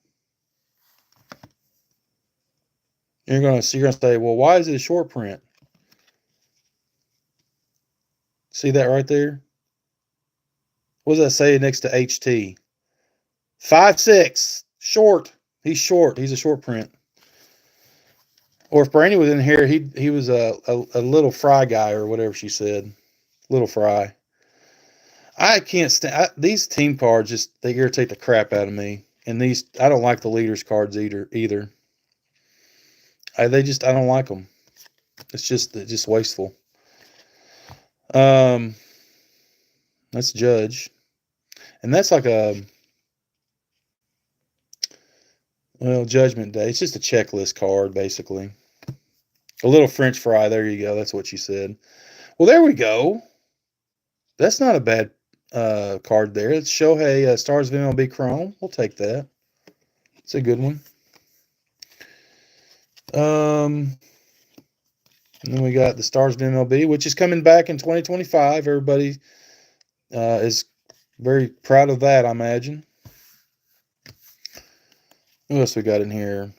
You're gonna say, well, why is it a short print? See that right there? What does that say next to HT? 5'6", short. He's short. He's a short print. Or if Brandy was in here, he was a little fry guy, or whatever she said. Little fry. I can't stand these team cards. They irritate the crap out of me. And I don't like the leaders cards either. I don't like them. It's just wasteful. That's Judge, and that's like Judgment Day. It's just a checklist card, basically. A little French fry. There you go. That's what she said. Well, there we go. That's not a bad card there. It's Shohei Stars of MLB Chrome. We'll take that. It's a good one. And then we got the Stars of MLB, which is coming back in 2025. Everybody is very proud of that, I imagine. Who else we got in here?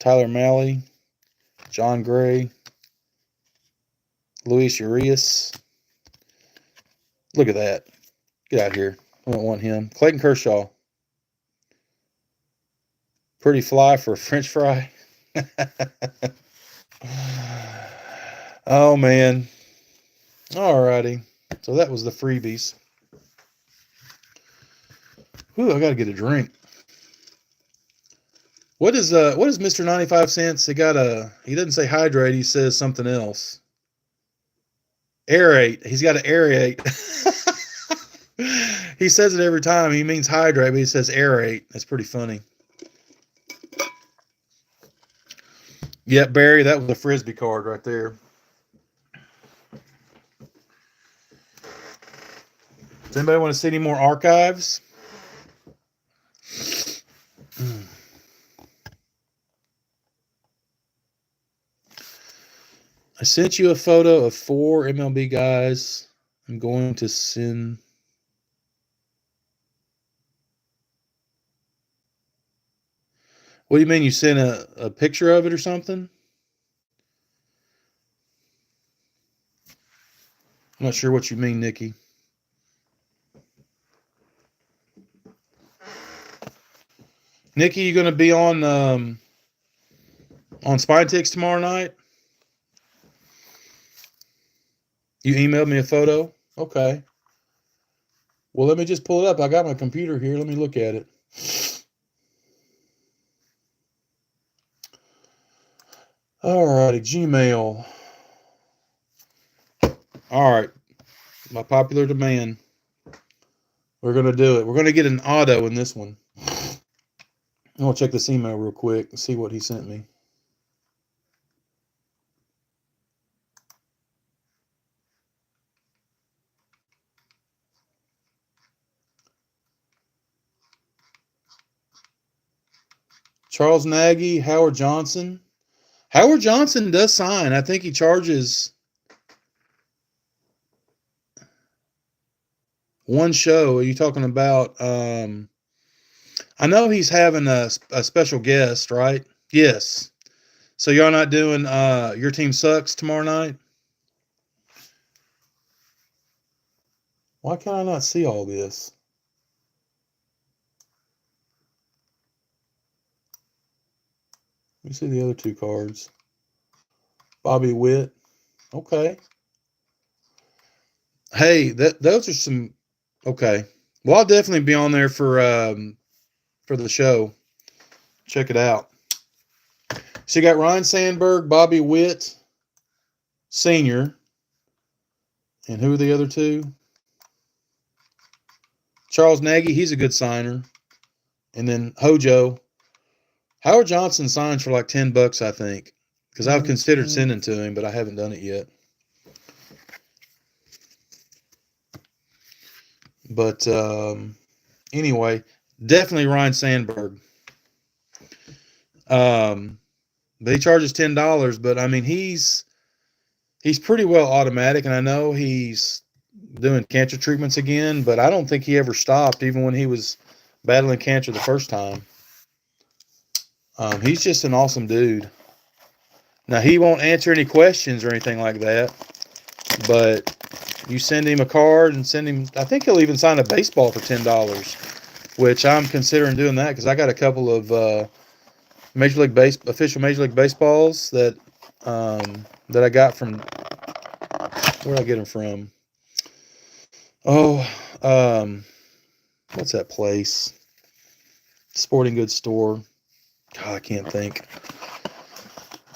Tyler Malley, John Gray, Luis Urias. Look at that. Get out of here. I don't want him. Clayton Kershaw. Pretty fly for a French fry. Oh, man. All righty. So that was the freebies. Ooh, I got to get a drink. What is Mr. 95 cents? He doesn't say hydrate, he says something else. Aerate. He's got to aerate. He says it every time. He means hydrate, but he says aerate. That's pretty funny. Yep, Barry, that was a Frisbee card right there. Does anybody want to see any more archives? I sent you a photo of 4 MLB guys. I'm going to send. What do you mean? You sent a picture of it or something? I'm not sure what you mean, Nikki. Nikki, you going to be on Spine Ticks tomorrow night? You emailed me a photo? Okay. Well, let me just pull it up. I got my computer here. Let me look at it. All righty, Gmail. All right. By popular demand, we're going to do it. We're going to get an auto in this one. I'm going to check this email real quick and see what he sent me. Charles Nagy, Howard Johnson. Howard Johnson does sign. I think he charges one show. Are you talking about? I know he's having a special guest, right? Yes. So y'all not doing Your Team Sucks tomorrow night? Why can I not see all this? Let me see the other 2 cards. Bobby Witt. Okay. Hey, those are some. Okay. Well, I'll definitely be on there for the show. Check it out. So you got Ryan Sandberg, Bobby Witt, Senior, and who are the other 2? Charles Nagy, he's a good signer, and then Hojo. Howard Johnson signs for like $10, I think, because I've considered sending to him, but I haven't done it yet. But anyway, definitely Ryan Sandberg. But he charges $10. But I mean, he's pretty well automatic, and I know he's doing cancer treatments again. But I don't think he ever stopped, even when he was battling cancer the first time. He's just an awesome dude. Now, he won't answer any questions or anything like that, but you send him a card and send him, I think he'll even sign a baseball for $10, which I'm considering doing that because I got a couple of official Major League Baseballs that I got from, where did I get them from? Oh, what's that place? Sporting goods store. God, I can't think.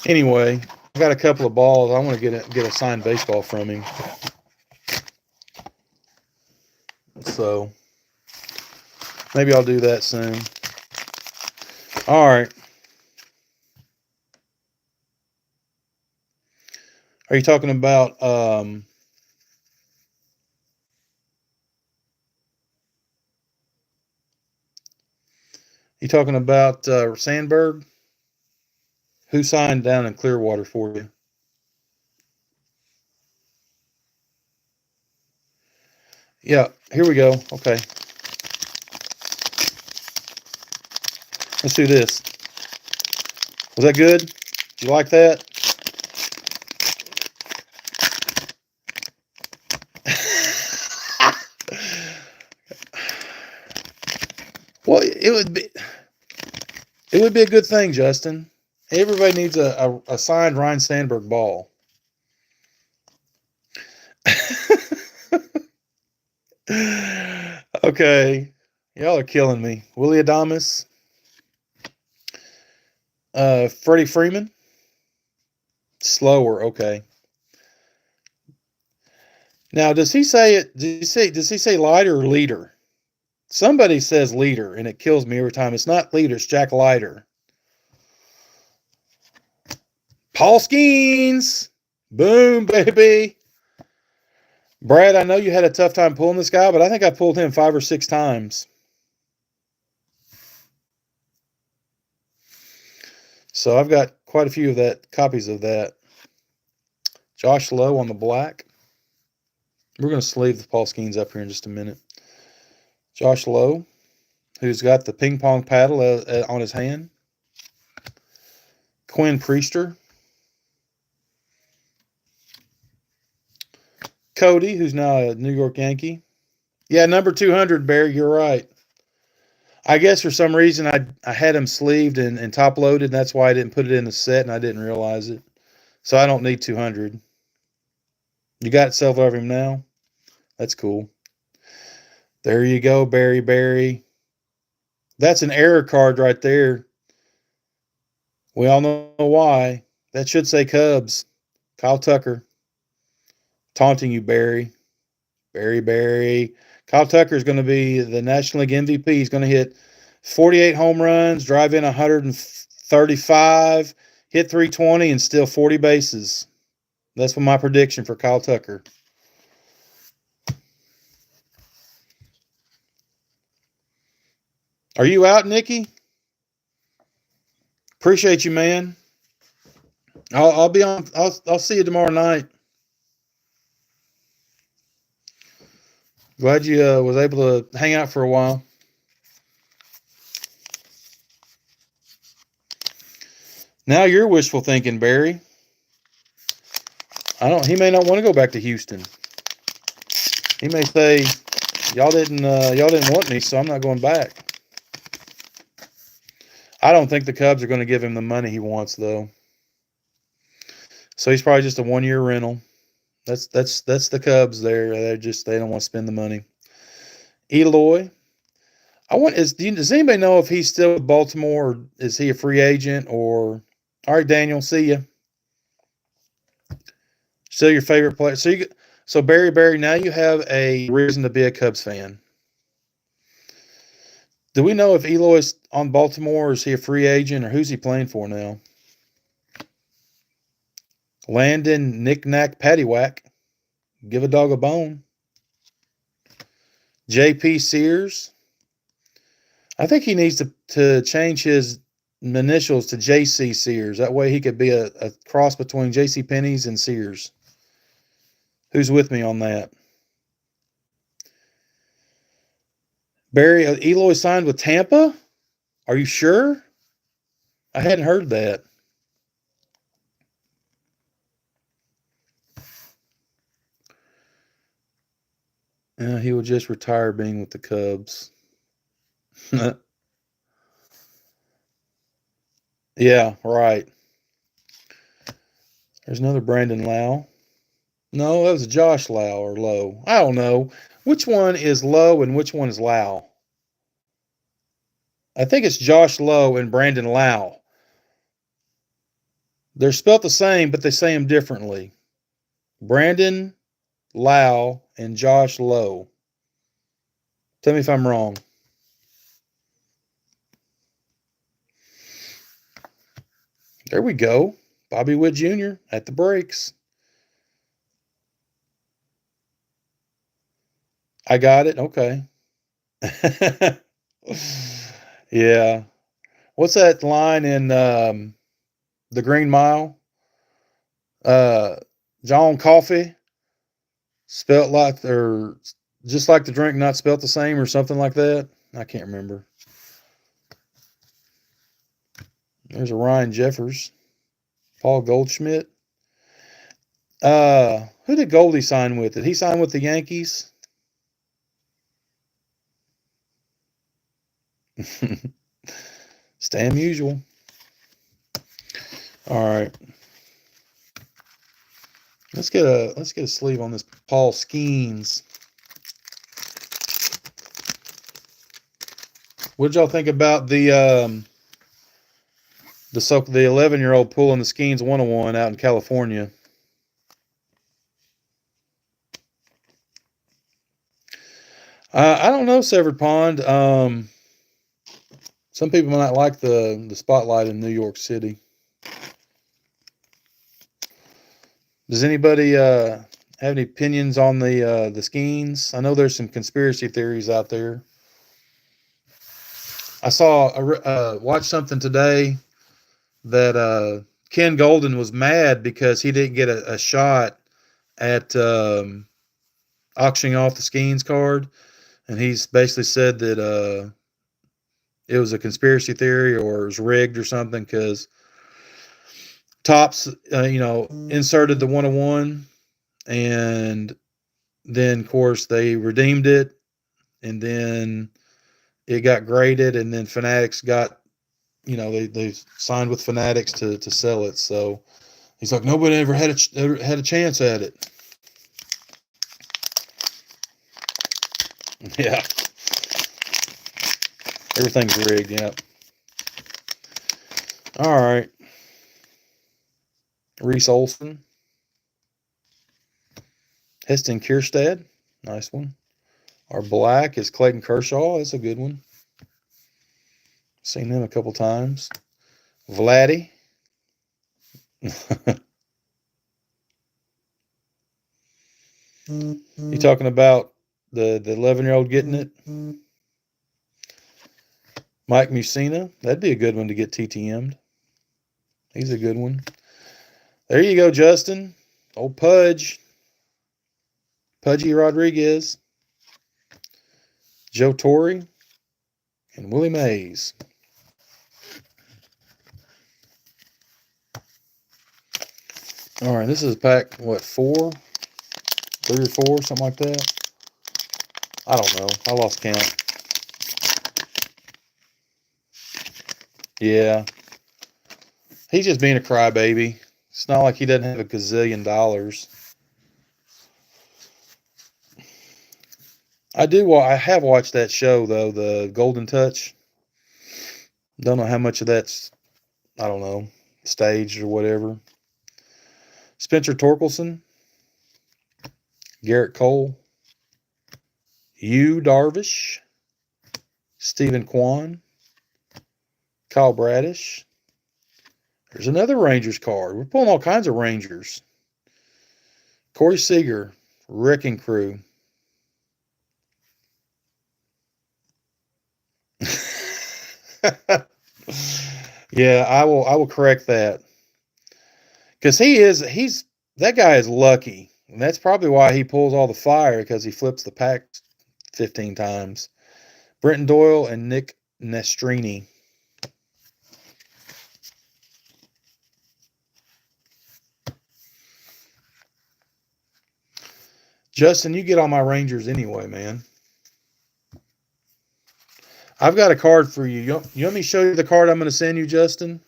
Anyway, I got a couple of balls. I want to get a signed baseball from him. So maybe I'll do that soon. All right. Are you talking about Sandberg? Who signed down in Clearwater for you? Yeah, here we go. Okay. Let's do this. Was that good? Did you like that? Well, it would be a good thing, Justin. Everybody needs a signed Ryan Sandberg ball. Okay. Y'all are killing me. Willie Adames. Freddie Freeman. Slower. Okay. Now, does he say it? Does he say lighter or leader? Somebody says leader, and it kills me every time. It's not leader. It's Jack Leiter. Paul Skeens. Boom, baby. Brad, I know you had a tough time pulling this guy, but I think I pulled him 5 or 6 times. So I've got quite a few of that copies of that. Josh Lowe on the black. We're going to sleeve the Paul Skeens up here in just a minute. Josh Lowe, who's got the ping pong paddle on his hand. Quinn Priester. Cody, who's now a New York Yankee. Yeah, number 200, Barry, you're right. I guess for some reason I had him sleeved and top loaded, and that's why I didn't put it in the set, and I didn't realize it. So I don't need 200. You got self of him now? That's cool. There you go, Barry. That's an error card right there. We all know why. That should say Cubs. Kyle Tucker. Taunting you, Barry. Barry. Kyle Tucker is going to be the National League MVP. He's going to hit 48 home runs, drive in 135, hit 320, and steal 40 bases. That's my prediction for Kyle Tucker. Are you out, Nikki? Appreciate you, man. I'll be on. I'll see you tomorrow night. Glad you was able to hang out for a while. Now you're wishful thinking, Barry. He may not want to go back to Houston. He may say, y'all didn't want me, so I'm not going back. I don't think the Cubs are going to give him the money he wants, though. So he's probably just a 1-year rental. That's the Cubs there. They don't want to spend the money. Eloy. Does anybody know if he's still with Baltimore, or is he a free agent? Or all right, Daniel, see ya. Still your favorite player. So Barry, now you have a reason to be a Cubs fan. Do we know if Eloy's on Baltimore, or is he a free agent, or who's he playing for now? Landon Knick-Knack Paddywhack. Give a dog a bone. J.P. Sears. I think he needs to change his initials to J.C. Sears. That way he could be a cross between J.C. Penney's and Sears. Who's with me on that? Barry, Eloy signed with Tampa? Are you sure? I hadn't heard that. He will just retire being with the Cubs. Yeah, right. There's another Brandon Lau. No, that was Josh Lau or Lowe. I don't know. Which one is Lowe and which one is Lau? I think it's Josh Lowe and Brandon Lau. They're spelled the same, but they say them differently. Brandon Lau and Josh Lowe. Tell me if I'm wrong. There we go. Bobby Witt Jr. at the breaks. I got it. Okay. Yeah. What's that line in The Green Mile? John Coffey, spelt like, or just like the drink, not spelt the same, or something like that. I can't remember. There's a Ryan Jeffers. Paul Goldschmidt. Who did Goldie sign with? Did he sign with the Yankees? Stan Musial. All right. Let's get a sleeve on this Paul Skeens. What did y'all think about the 11-year-old pulling the Skeens 101 out in California? I don't know, Severed Pond. Some people might like the spotlight in New York City. Does anybody have any opinions on the Skeens? I know there's some conspiracy theories out there. I watched something today that Ken Golden was mad because he didn't get a shot at auctioning off the Skeens card, and he's basically said that it was a conspiracy theory or it was rigged or something because Topps, inserted the 101, and then of course they redeemed it, and then it got graded, and then Fanatics got, they signed with Fanatics to sell it. So he's like, nobody ever had a chance at it. Yeah, everything's rigged. Yeah. All right, Reese Olson, Heston Kierstad, nice one. Our black is Clayton Kershaw. That's a good one. Seen him a couple times. Vladdy. You talking about the 11-year-old getting it? Mike Musina. That'd be a good one to get TTM'd. He's a good one. There you go, Justin. Old Pudgy Rodriguez. Joe Torre. And Willie Mays. All right, this is pack, 4? 3 or 4, something like that. I don't know. I lost count. Yeah. He's just being a crybaby. It's not like he doesn't have a gazillion dollars. I have watched that show, though, the Golden Touch. Don't know how much of that's, I don't know, staged or whatever. Spencer Torkelson. Garrett Cole. Yu Darvish. Stephen Kwan. Kyle Bradish. There's another Rangers card. We're pulling all kinds of Rangers. Corey Seager. Wrecking Crew. Yeah, I will correct that. Because that guy is lucky. And that's probably why he pulls all the fire, because he flips the pack 15 times. Brenton Doyle and Nick Nestrini. Justin, you get on my Rangers anyway, man. I've got a card for you. You want me to show you the card I'm going to send you, Justin?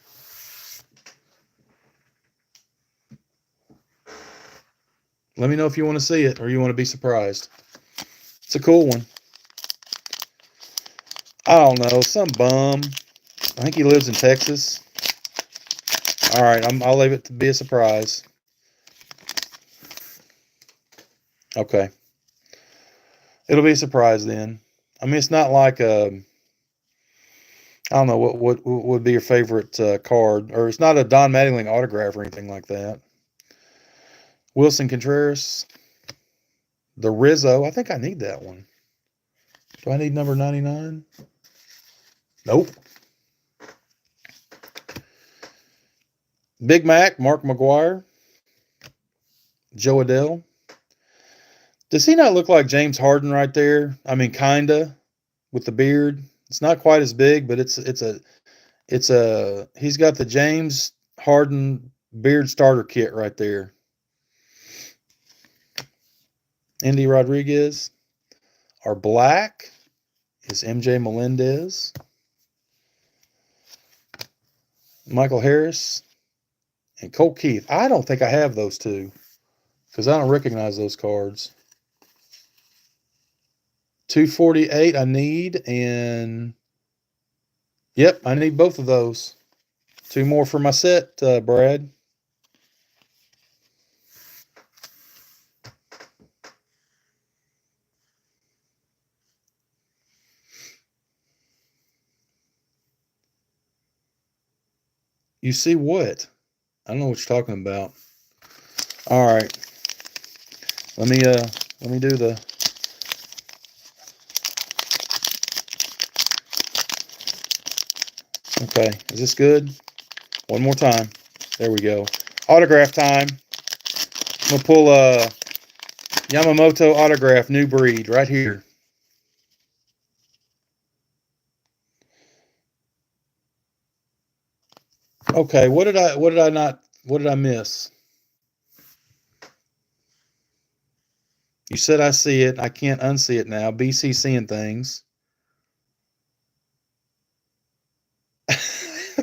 Let me know if you want to see it or you want to be surprised. It's a cool one. I don't know. Some bum. I think he lives in Texas. All right. I'll leave it to be a surprise. Okay. It'll be a surprise then. I mean, it's not like I don't know what would be your favorite card, or it's not a Don Mattingly autograph or anything like that. Wilson Contreras, the Rizzo. I think I need that one. Do I need number 99? Nope. Big Mac, Mark McGuire, Joe Adell. Does he not look like James Harden right there? I mean, kinda, with the beard. It's not quite as big, but he's got the James Harden beard starter kit right there. Andy Rodriguez. Our black is MJ Melendez. Michael Harris and Cole Keith. I don't think I have those two because I don't recognize those cards. 248 I need, and yep, I need both of those. 2 more for my set, Brad. You see what? I don't know what you're talking about. All right. Let me do the. Okay, is this good? One more time. There we go. Autograph time. I'm gonna pull a Yamamoto autograph, new breed, right here. Okay, what did I miss? You said I see it. I can't unsee it now. BC seeing things.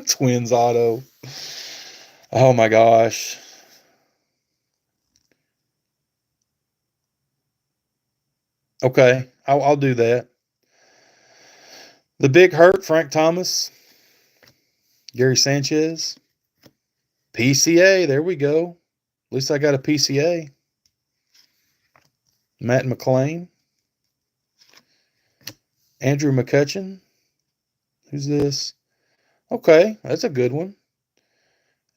Twins auto. Oh my gosh. Okay, I'll do that. The Big Hurt, Frank Thomas, Gary Sanchez, PCA. There we go. At least I got a PCA. Matt McClain, Andrew McCutcheon. Who's this? Okay, that's a good one.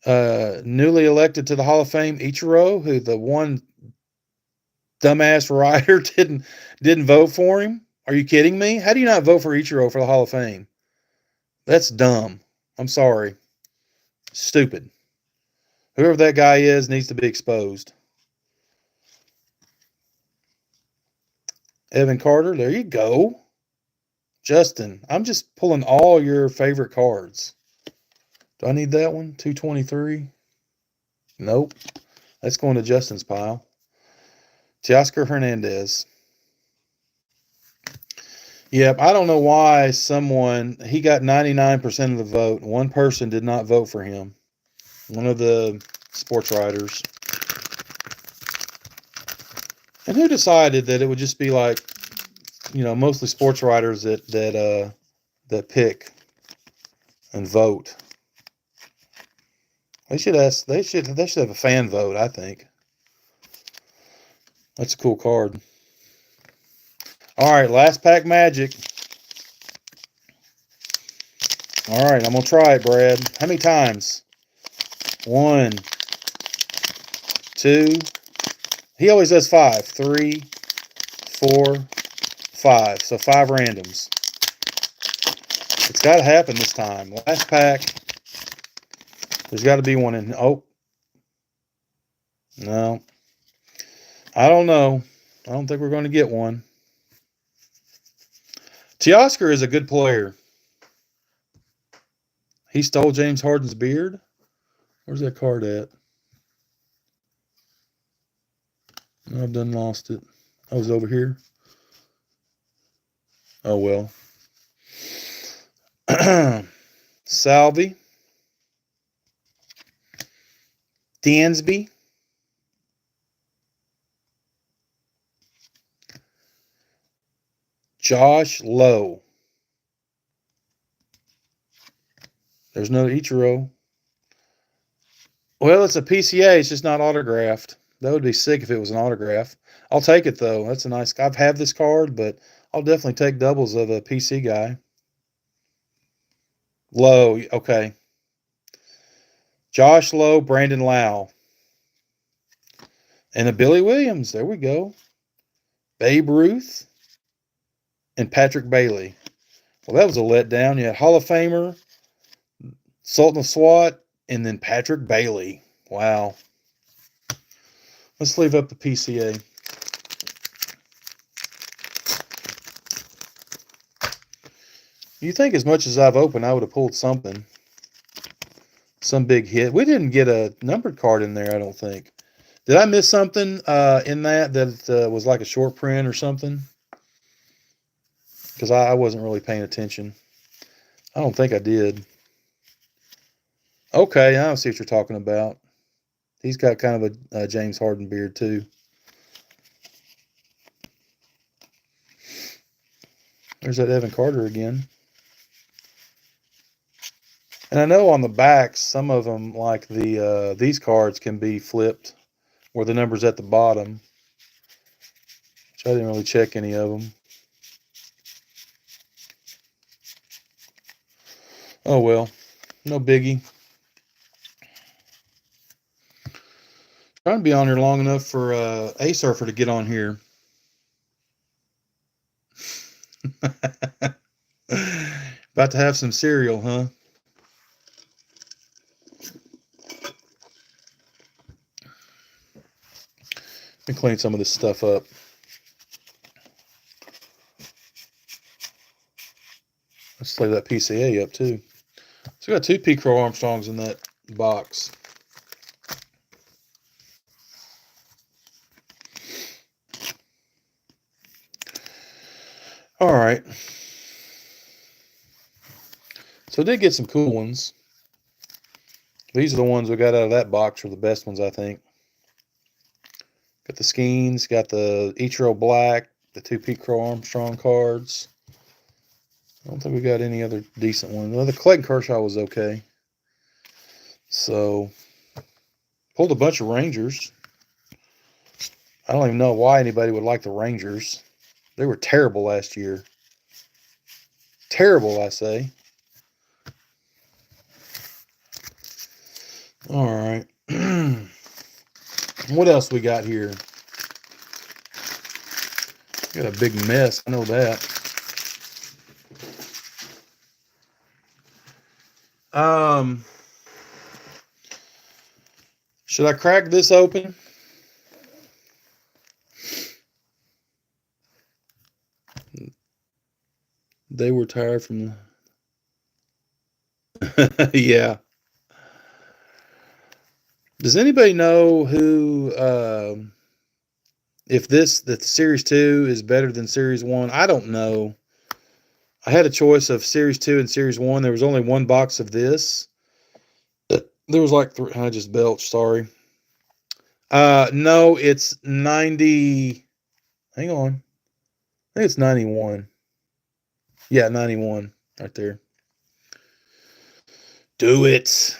Newly elected to the Hall of Fame, Ichiro, who the one dumbass writer didn't vote for him. Are you kidding me? How do you not vote for Ichiro for the Hall of Fame? That's dumb. I'm sorry. Stupid. Whoever that guy is needs to be exposed. Evan Carter, there you go. Justin, I'm just pulling all your favorite cards. Do I need that one? 223? Nope. That's going to Justin's pile. Teoscar Hernandez. Yep, I don't know why he got 99% of the vote. One person did not vote for him. One of the sports writers. And who decided that it would just be like, mostly sports writers that pick and vote? They should have a fan vote, I think. That's a cool card. All right, last pack magic. All right, I'm going to try it, Brad. How many times? 1, 2. He always does 5. 3, 4, 5. So 5 randoms. It's got to happen this time. Last pack. There's got to be one in. Oh. No. I don't know. I don't think we're going to get one. Teoscar is a good player. He stole James Harden's beard. Where's that card at? No, I've done lost it. I was over here. Oh, well. Salvi. Dansby. Josh Lowe. There's no Ichiro. Well, it's a PCA. It's just not autographed. That would be sick if it was an autograph. I'll take it, though. That's a nice... I've had this card, but I'll definitely take doubles of a PC guy. Lowe. Okay. Josh Lowe, Brandon Lau. And a Billy Williams. There we go. Babe Ruth. And Patrick Bailey. Well, that was a letdown. You had Hall of Famer, Sultan of SWAT, and then Patrick Bailey. Wow. Let's leave up the PCA. You think as much as I've opened, I would have pulled something. Some big hit. We didn't get a numbered card in there, I don't think. Did I miss something in that was like a short print or something? Because I wasn't really paying attention. I don't think I did. Okay, I see what you're talking about. He's got kind of a James Harden beard, too. There's that Evan Carter again. And I know on the backs, some of them, like these cards, can be flipped where the number's at the bottom. Which I didn't really check any of them. Oh, well. No biggie. Trying to be on here long enough for A Surfer to get on here. About to have some cereal, huh? Let me clean some of this stuff up. Let's lay that PCA up too. So we got 2 P. Crow Armstrongs in that box. All right. So I did get some cool ones. These are the ones we got out of that box, are the best ones, I think. Got the Skeens, got the Ichiro Black, the 2 Pete Crow Armstrong cards. I don't think we got any other decent ones. Well, the Clayton Kershaw was okay. So, pulled a bunch of Rangers. I don't even know why anybody would like the Rangers. They were terrible last year. Terrible, I say. All right. What else we got here? Got a big mess. I know that. Should I crack this open? They were tired from the... Yeah. Does anybody know who... if the Series 2 is better than Series 1? I don't know. I had a choice of Series 2 and Series 1. There was only one box of this. There was like 3. I just belched, sorry. No, it's 90. Hang on. I think it's 91. Yeah, 91 right there. Do it.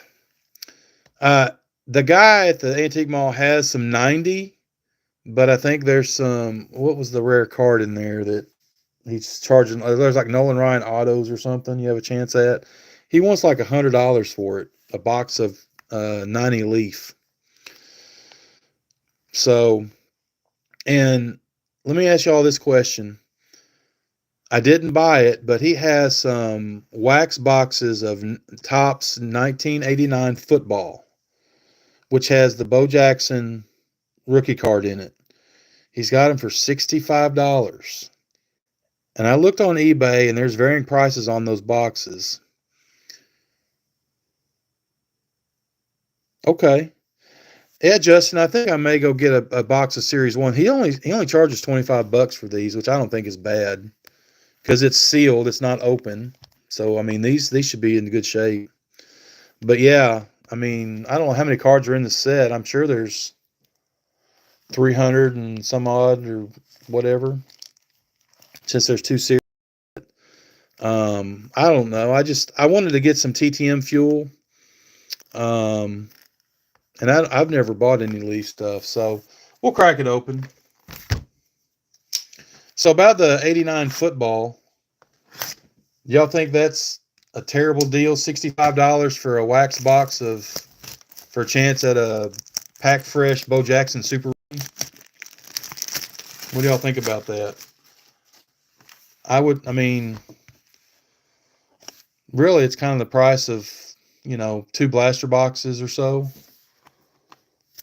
The guy at the Antique Mall has some 90, but I think there's some, what was the rare card in there that he's charging? There's like Nolan Ryan autos or something you have a chance at. He wants like $100 for it, a box of 90 Leaf. So, and let me ask you all this question. I didn't buy it, but he has some wax boxes of Topps 1989 football, which has the Bo Jackson rookie card in it. He's got them for $65. And I looked on eBay, and there's varying prices on those boxes. Okay. Yeah, Justin, I think I may go get a box of Series 1. He only charges $25 for these, which I don't think is bad. Because it's sealed, it's not open. So, I mean, these should be in good shape. But, yeah, I mean, I don't know how many cards are in the set. I'm sure there's 300 and some odd or whatever. Since there's 2 series. I don't know. I wanted to get some TTM fuel. And I've never bought any Leaf stuff. So, we'll crack it open. So, about the 89 football. Y'all think that's a terrible deal? $65 for a wax box for a chance at a pack fresh Bo Jackson Super. What do y'all think about that? I mean, really, it's kind of the price of, 2 blaster boxes or so.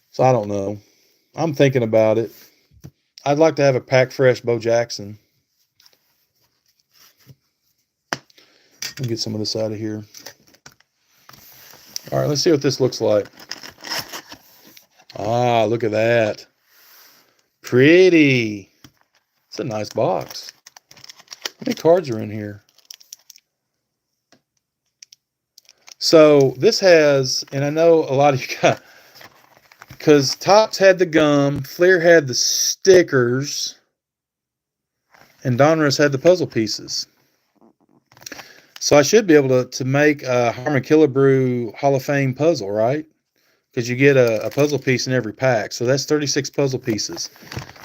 So I don't know. I'm thinking about it. I'd like to have a pack fresh Bo Jackson. Let me get some of this out of here. All right, let's see what this looks like. Ah, look at that. Pretty. It's a nice box. How many cards are in here? So this has, and I know a lot of you got, because Topps had the gum, Fleer had the stickers, and Donruss had the puzzle pieces. So I should be able to make a Harmon Killebrew Hall of Fame puzzle, right? Because you get a puzzle piece in every pack. So that's 36 puzzle pieces.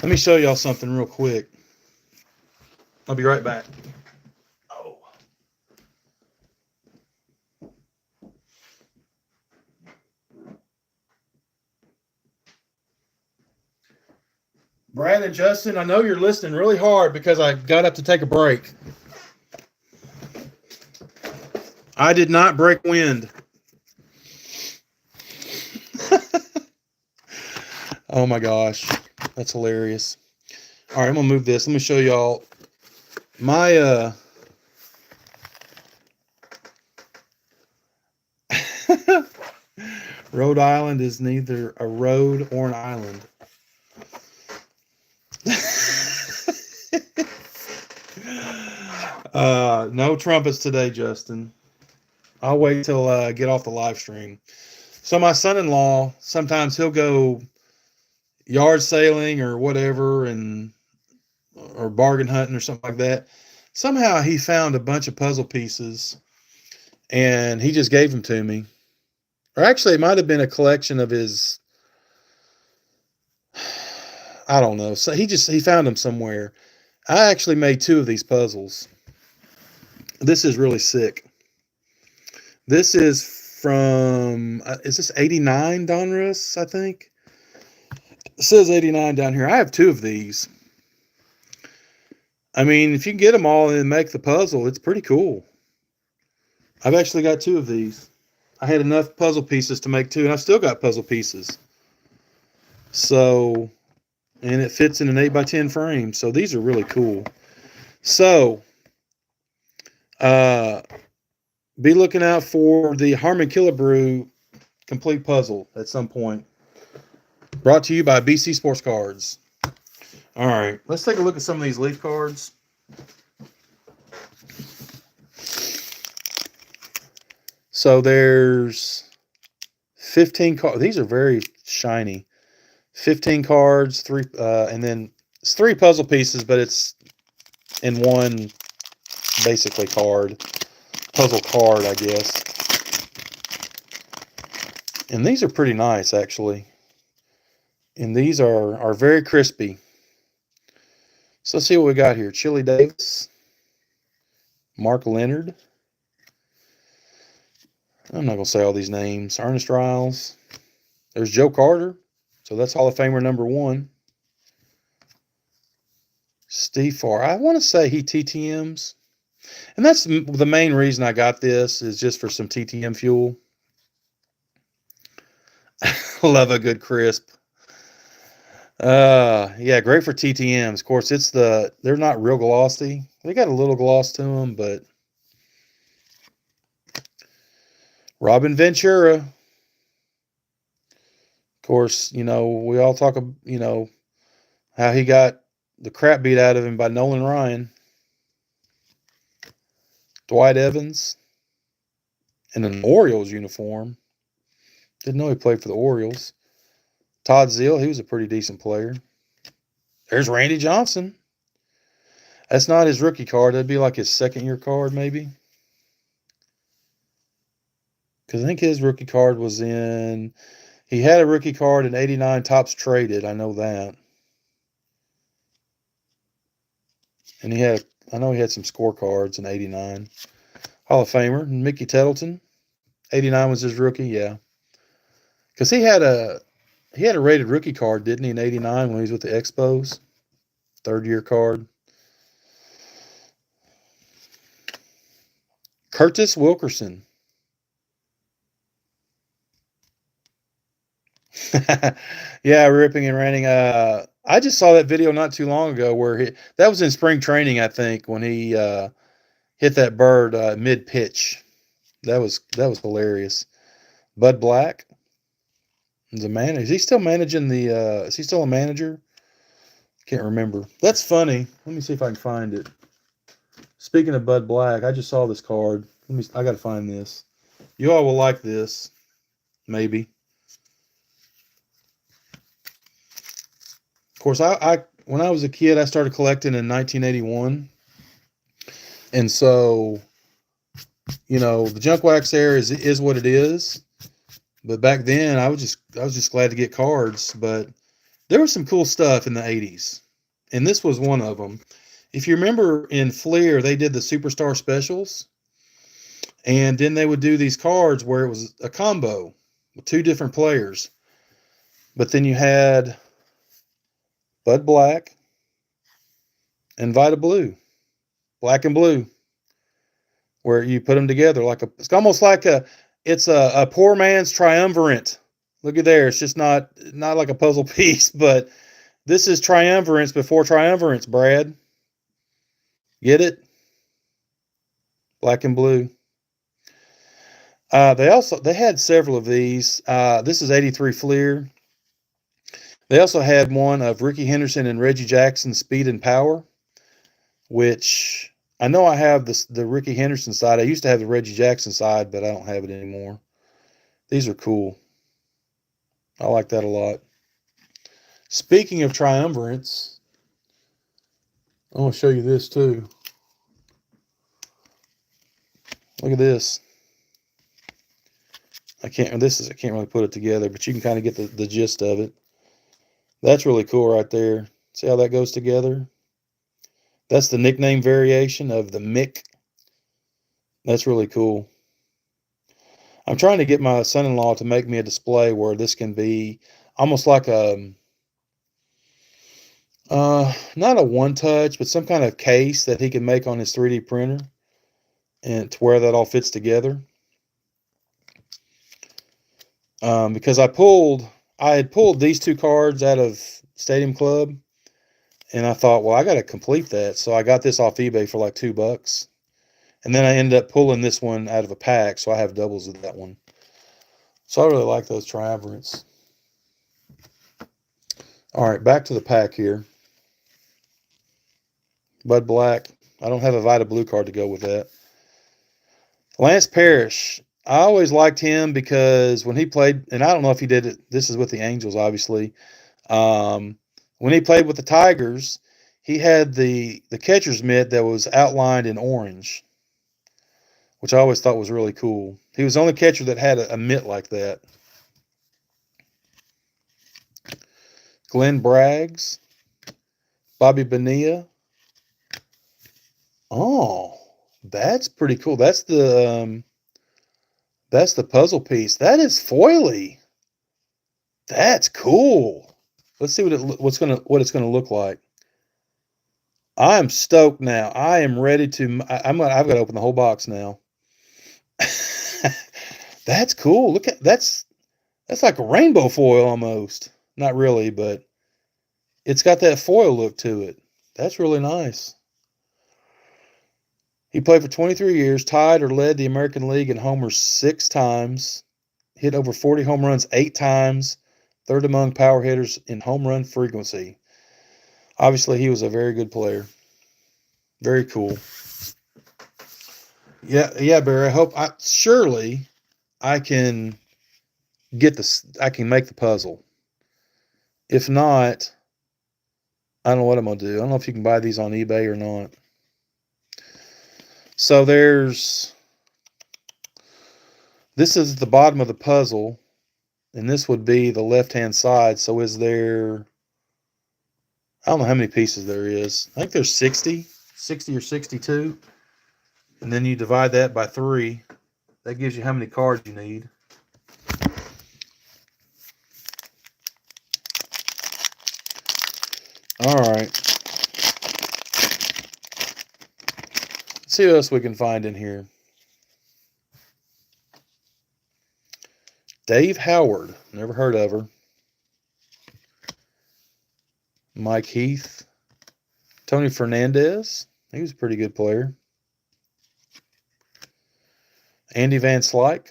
Let me show y'all something real quick. I'll be right back. Oh. Brad and Justin, I know you're listening really hard because I got up to take a break. I did not break wind. Oh my gosh. That's hilarious. All right, I'm going to move this. Let me show y'all my Rhode Island is neither a road or an island. No trumpets today, Justin. I'll wait till I get off the live stream. So my son-in-law, sometimes he'll go yard sailing or whatever, or bargain hunting or something like that. Somehow he found a bunch of puzzle pieces and he just gave them to me. Or actually, it might have been a collection of his, I don't know. So he found them somewhere. I actually made 2 of these puzzles. This is really sick. This is from, is this 89 Donruss, I think? It says 89 down here. I have 2 of these. I mean, if you can get them all and make the puzzle, it's pretty cool. I've actually got 2 of these. I had enough puzzle pieces to make 2, and I've still got puzzle pieces. So, and it fits in an 8x10 frame. So these are really cool. So, be looking out for the Harmon Killebrew complete puzzle at some point. Brought to you by BC Sports Cards. All right, let's take a look at some of these leaf cards. So there's 15 cards. These are very shiny. 15 cards, 3, and then it's 3 puzzle pieces, but it's in one basically puzzle card, I guess. And these are pretty nice, actually. And these are very crispy. So let's see what we got here. Chili Davis, Mark Leonard. I'm not going to say all these names. Ernest Riles. There's Joe Carter. So that's Hall of Famer number 1. Steve Farr. I want to say he TTMs. And that's the main reason I got this, is just for some TTM fuel. Love a good crisp. Yeah, great for TTMs. Of course, they're not real glossy. They got a little gloss to them, but Robin Ventura. Of course, we all talk, how he got the crap beat out of him by Nolan Ryan. Dwight Evans in an Orioles uniform. Didn't know he played for the Orioles. Todd Zeal, he was a pretty decent player. There's Randy Johnson. That's not his rookie card. That'd be like his second-year card, maybe. Because I think his rookie card was in... He had a rookie card in 89 Topps Traded. I know that. And I know he had some scorecards in 89. Hall of Famer, Mickey Tettleton. 89 was his rookie, yeah. Because he had a rated rookie card, didn't he, in 89 when he was with the Expos? Third-year card. Curtis Wilkerson. Yeah, ripping and ranting. I just saw that video not too long ago where that was in spring training, I think, when he hit that bird mid-pitch. That was hilarious. Bud Black is a manager. Is he still managing is he still a manager? Can't remember. That's funny. Let me see if I can find it. Speaking of Bud Black, I just saw this card. I got to find this. You all will like this. Maybe. Of course, when I was a kid, I started collecting in 1981. And so, the junk wax era is what it is. But back then, I was just glad to get cards. But there was some cool stuff in the 80s. And this was one of them. If you remember in Fleer, they did the Superstar Specials. And then they would do these cards where it was a combo with 2 different players. But then you had Bud Black, and Vita Blue. Black and blue. Where you put them together it's almost like it's a poor man's triumvirate. Look at there. It's just not like a puzzle piece, but this is triumvirates before triumvirates, Brad. Get it? Black and blue. They had several of these. This is 83 Fleer. They also had one of Ricky Henderson and Reggie Jackson, Speed and Power, which I know I have the Ricky Henderson side. I used to have the Reggie Jackson side, but I don't have it anymore. These are cool. I like that a lot. Speaking of triumvirates, I want to show you this too. Look at this. I can't really put it together, but you can kind of get the gist of it. That's really cool right there. See how that goes together? That's the nickname variation of the Mick. That's really cool. I'm trying to get my son-in-law to make me a display where this can be almost like not a one-touch, but some kind of case that he can make on his 3D printer, and to where that all fits together. Because I had pulled these two cards out of Stadium Club, and I thought, well, I got to complete that. So I got this off eBay for like $2. And then I ended up pulling this one out of a pack, so I have doubles of that one. So I really like those triumvirates. All right, back to the pack here. Bud Black. I don't have a Vita Blue card to go with that. Lance Parrish. I always liked him because when he played, and I don't know if he did it, this is with the Angels, obviously. When he played with the Tigers, he had the catcher's mitt that was outlined in orange, which I always thought was really cool. He was the only catcher that had a mitt like that. Glenn Braggs, Bobby Bonilla. Oh, that's pretty cool. That's the puzzle piece. That is foily. That's cool. Let's see what it's gonna look like. I'm stoked now. I am ready to. I've got to open the whole box now. That's cool. Look at that's like a rainbow foil almost. Not really, but it's got that foil look to it. That's really nice. He played for 23 years, tied or led the American League in homers 6 times, hit over 40 home runs 8 times, third among power hitters in home run frequency. Obviously, he was a very good player. Very cool. Yeah, Barry. Surely I can get this. I can make the puzzle. If not, I don't know what I'm gonna do. I don't know if you can buy these on eBay or not. So this is the bottom of the puzzle, and this would be the left-hand side. So is there, I don't know how many pieces there is. I think there's 60 or 62. And then you divide that by 3. That gives you how many cards you need. All right. Let's see what else we can find in here. Dave Howard. Never heard of her. Mike Heath. Tony Fernandez. He was a pretty good player. Andy Van Slyke.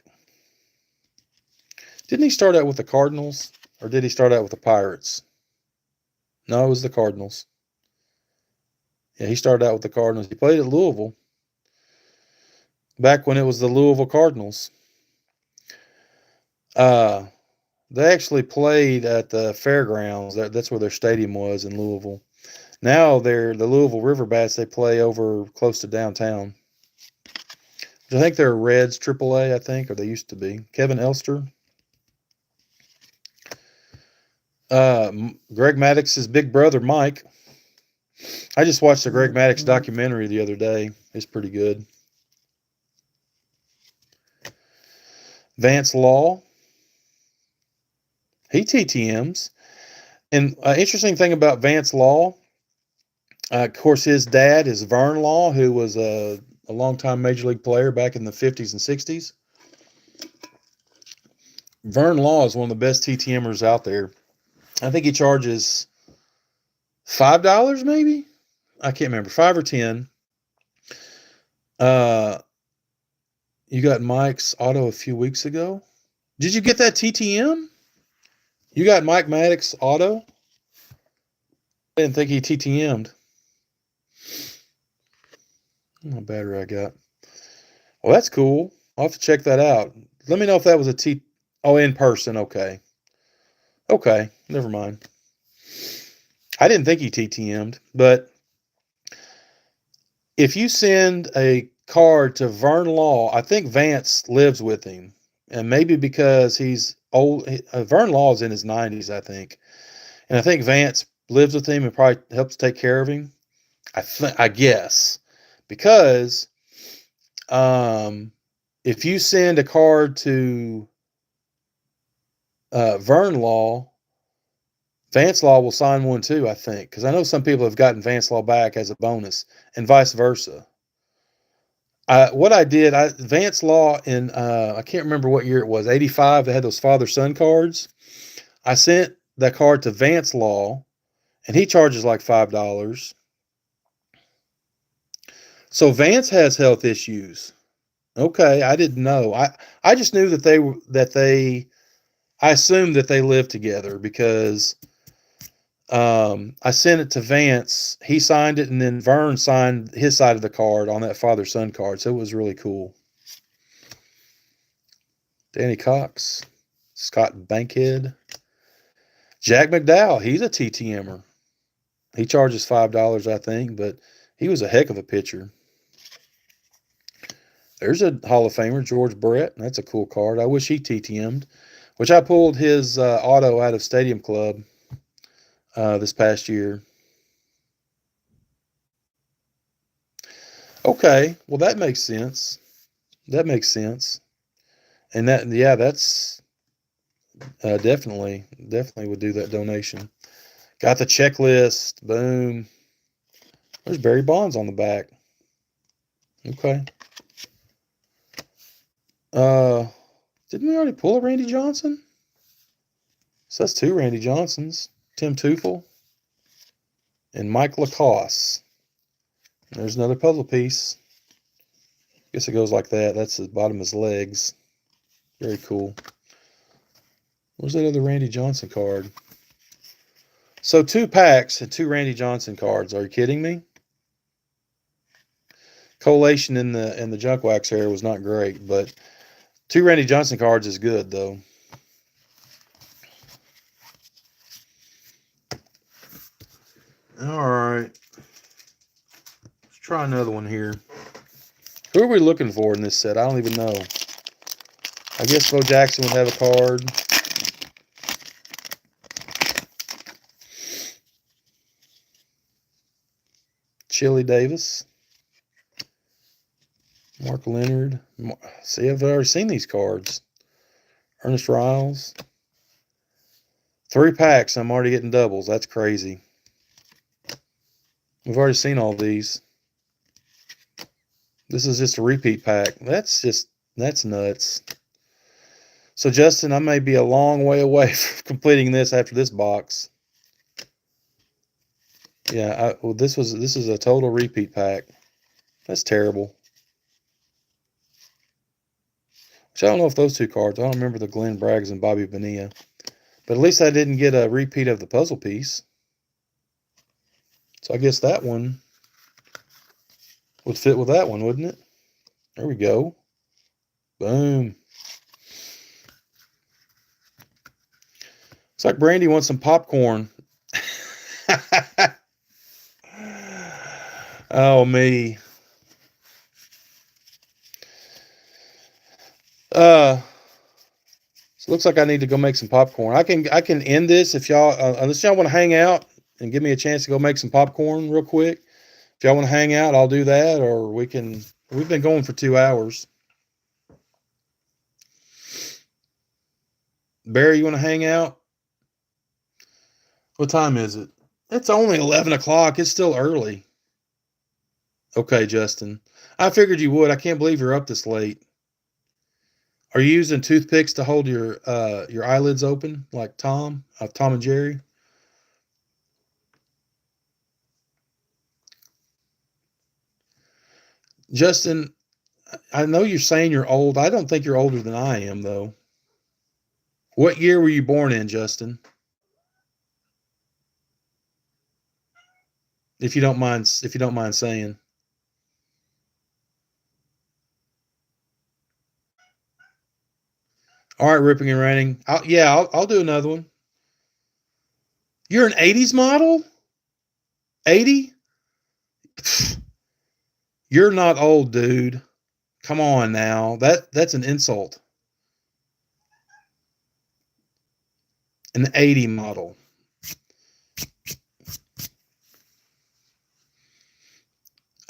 Didn't he start out with the Cardinals? Or did he start out with the Pirates? No, it was the Cardinals. Yeah, he started out with the Cardinals. He played at Louisville. Back when it was the Louisville Cardinals. They actually played at the fairgrounds. That's where their stadium was in Louisville. Now they're the Louisville Riverbats. They play over close to downtown. I think they're Reds AAA, I think, or they used to be. Kevin Elster. Greg Maddox's big brother, Mike. I just watched the Greg Maddux documentary the other day. It's pretty good. Vance Law. He TTMs. And interesting thing about Vance Law, of course, his dad is Vern Law, who was a longtime major league player back in the 50s and 60s. Vern Law is one of the best TTMers out there. I think he charges $5, maybe. I can't remember, 5 or 10. You got Mike's auto a few weeks ago. Did you get that TTM? You got Mike Maddox auto? I didn't think he TTM'd. What battery I got? Well, that's cool. I'll have to check that out. Let me know if that was a T. Oh, in person. Okay. Okay. Never mind. I didn't think he TTM'd, but if you send a card to Vern Law, I think Vance lives with him. And maybe because he's old, Vern Law is in his 90s, I think. And I think Vance lives with him and probably helps take care of him. I guess. Because if you send a card to Vern Law, Vance Law will sign one too, I think. Because I know some people have gotten Vance Law back as a bonus and vice versa. What I did, Vance Law in, I can't remember what year it was, 85, they had those father-son cards. I sent that card to Vance Law, and he charges like $5. So Vance has health issues. Okay, I didn't know. I just knew that I assumed that they lived together because I sent it to Vance. He signed it, and then Vern signed his side of the card on that father-son card. So it was really cool. Danny Cox, Scott Bankhead, Jack McDowell. He's a TTMer. He charges $5, I think, but he was a heck of a pitcher. There's a Hall of Famer, George Brett. That's a cool card. I wish he TTM'd, which I pulled his auto out of Stadium Club this past year. Okay, well, that makes sense. That makes sense. And that's definitely would do that donation. Got the checklist. Boom. There's Barry Bonds on the back. Okay. Didn't we already pull a Randy Johnson? So that's 2 Randy Johnsons. Tim Teufel and Mike Lacoste. There's another puzzle piece. Guess it goes like that. That's the bottom of his legs. Very cool. Where's that other Randy Johnson card? So 2 packs and 2 Randy Johnson cards. Are you kidding me? Collation in the junk wax area was not great, but 2 Randy Johnson cards is good though. All right. Let's try another one here. Who are we looking for in this set? I don't even know. I guess Bo Jackson would have a card. Chili Davis. Mark Leonard. See, I've already seen these cards. Ernest Riles. 3 packs. I'm already getting doubles. That's crazy. We've already seen all these. This is just a repeat pack. That's nuts. So, Justin, I may be a long way away from completing this after this box. Yeah, this is a total repeat pack. That's terrible. Which I don't know if those 2 cards. I don't remember the Glenn Braggs and Bobby Bonilla. But at least I didn't get a repeat of the puzzle piece. So I guess that one would fit with that one, wouldn't it? There we go. Boom. Looks like Brandy wants some popcorn. Oh, me. So it looks like I need to go make some popcorn. I can end this if y'all, unless y'all want to hang out and give me a chance to go make some popcorn real quick. If y'all want to hang out, I'll do that, or we've been going for 2 hours. Barry, you want to hang out? What time is it? It's only 11 o'clock. It's still early. Okay, Justin. I figured you would. I can't believe you're up this late. Are you using toothpicks to hold your eyelids open like Tom and Jerry? Justin, I know you're saying you're old. I don't think you're older than I am, though. What year were you born in, Justin? If you don't mind saying. All right, ripping and raining. I'll do another one. You're an 80s model? 80? You're not old, dude. Come on now. That's an insult. An 80 model.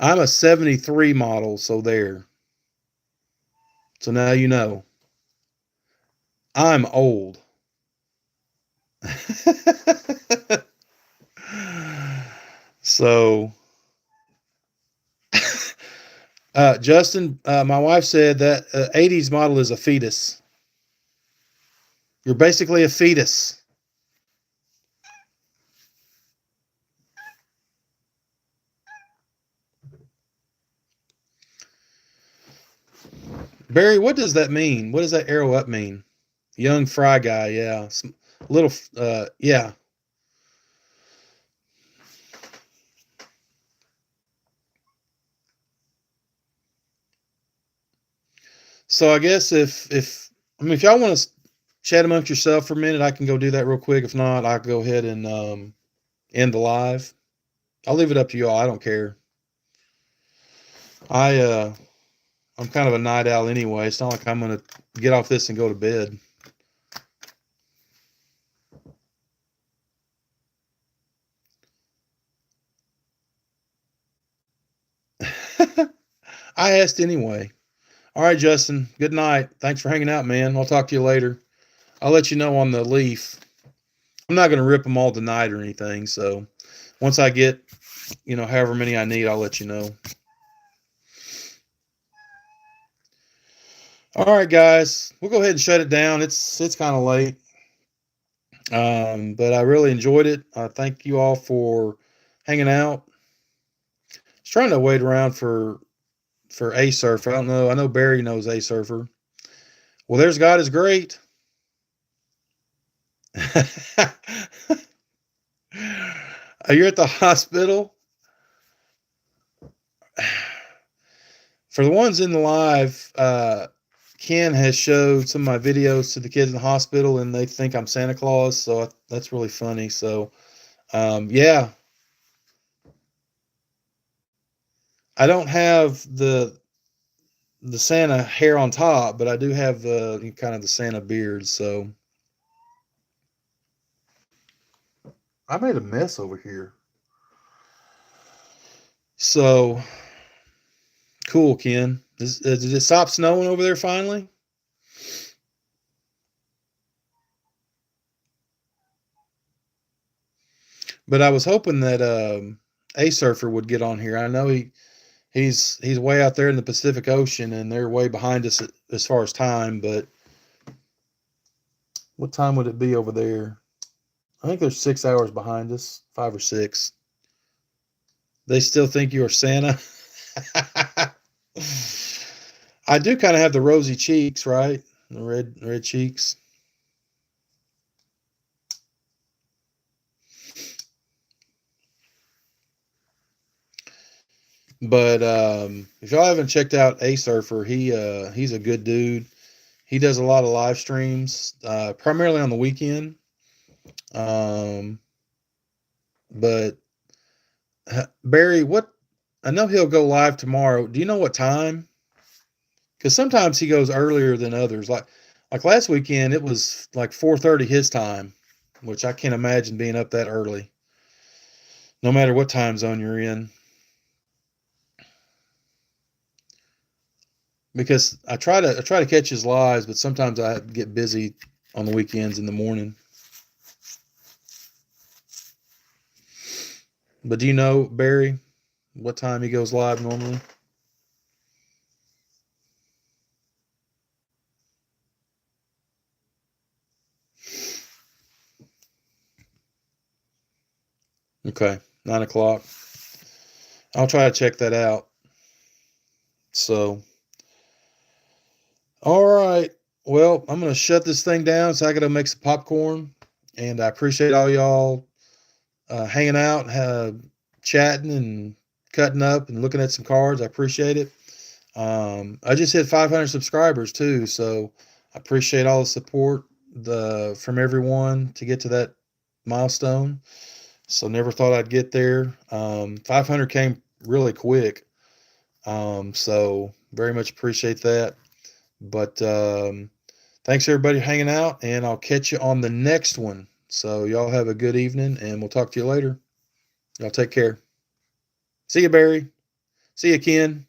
I'm a 73 model, so there. So now you know. I'm old. So, Justin, my wife said that 80s model is a fetus. You're basically a fetus. Barry, what does that mean? What does that arrow up mean? Young fry guy, yeah. Little, yeah. So I guess if y'all want to chat amongst yourself for a minute, I can go do that real quick. If not, I'll go ahead and end the live. I'll leave it up to y'all. I don't care. I'm kind of a night owl anyway. It's not like I'm gonna get off this and go to bed. I asked anyway. All right, Justin. Good night. Thanks for hanging out, man. I'll talk to you later. I'll let you know on the leaf. I'm not gonna rip them all tonight or anything. So once I get, however many I need, I'll let you know. All right, guys. We'll go ahead and shut it down. It's kind of late. But I really enjoyed it. Thank you all for hanging out. I was trying to wait around for A Surfer. I don't know. I know Barry knows A Surfer. Well, there's God is great. You're at the hospital. For the ones in the live, Ken has showed some of my videos to the kids in the hospital, and they think I'm Santa Claus. So that's really funny. So, yeah. I don't have the Santa hair on top, but I do have the kind of the Santa beard. So I made a mess over here. So cool, Ken. Did it stop snowing over there finally? But I was hoping that A Surfer would get on here. I know he's way out there in the Pacific Ocean, and they're way behind us as far as time. But what time would it be over there? I think they're 6 hours behind us, 5 or 6. They still think you're Santa. I do kind of have the rosy cheeks, right? The red cheeks. But if y'all haven't checked out A Surfer, he's a good dude. He does a lot of live streams, primarily on the weekend. But Barry, I know he'll go live tomorrow. Do you know what time? Because sometimes he goes earlier than others. Like last weekend, it was like 4:30 his time, which I can't imagine being up that early, no matter what time zone you're in. Because I try to catch his lives, but sometimes I get busy on the weekends in the morning. But do you know, Barry, what time he goes live normally? Okay, 9 o'clock. I'll try to check that out. So, all right. Well, I'm going to shut this thing down so I got to make some popcorn. And I appreciate all y'all hanging out, chatting and cutting up and looking at some cards. I appreciate it. I just hit 500 subscribers too, so I appreciate all the support from everyone to get to that milestone. So never thought I'd get there. 500 came really quick, so very much appreciate that. But thanks everybody for hanging out, and I'll catch you on the next one. So y'all have a good evening, and we'll talk to you later. Y'all take care. See you, Barry. See you, Ken.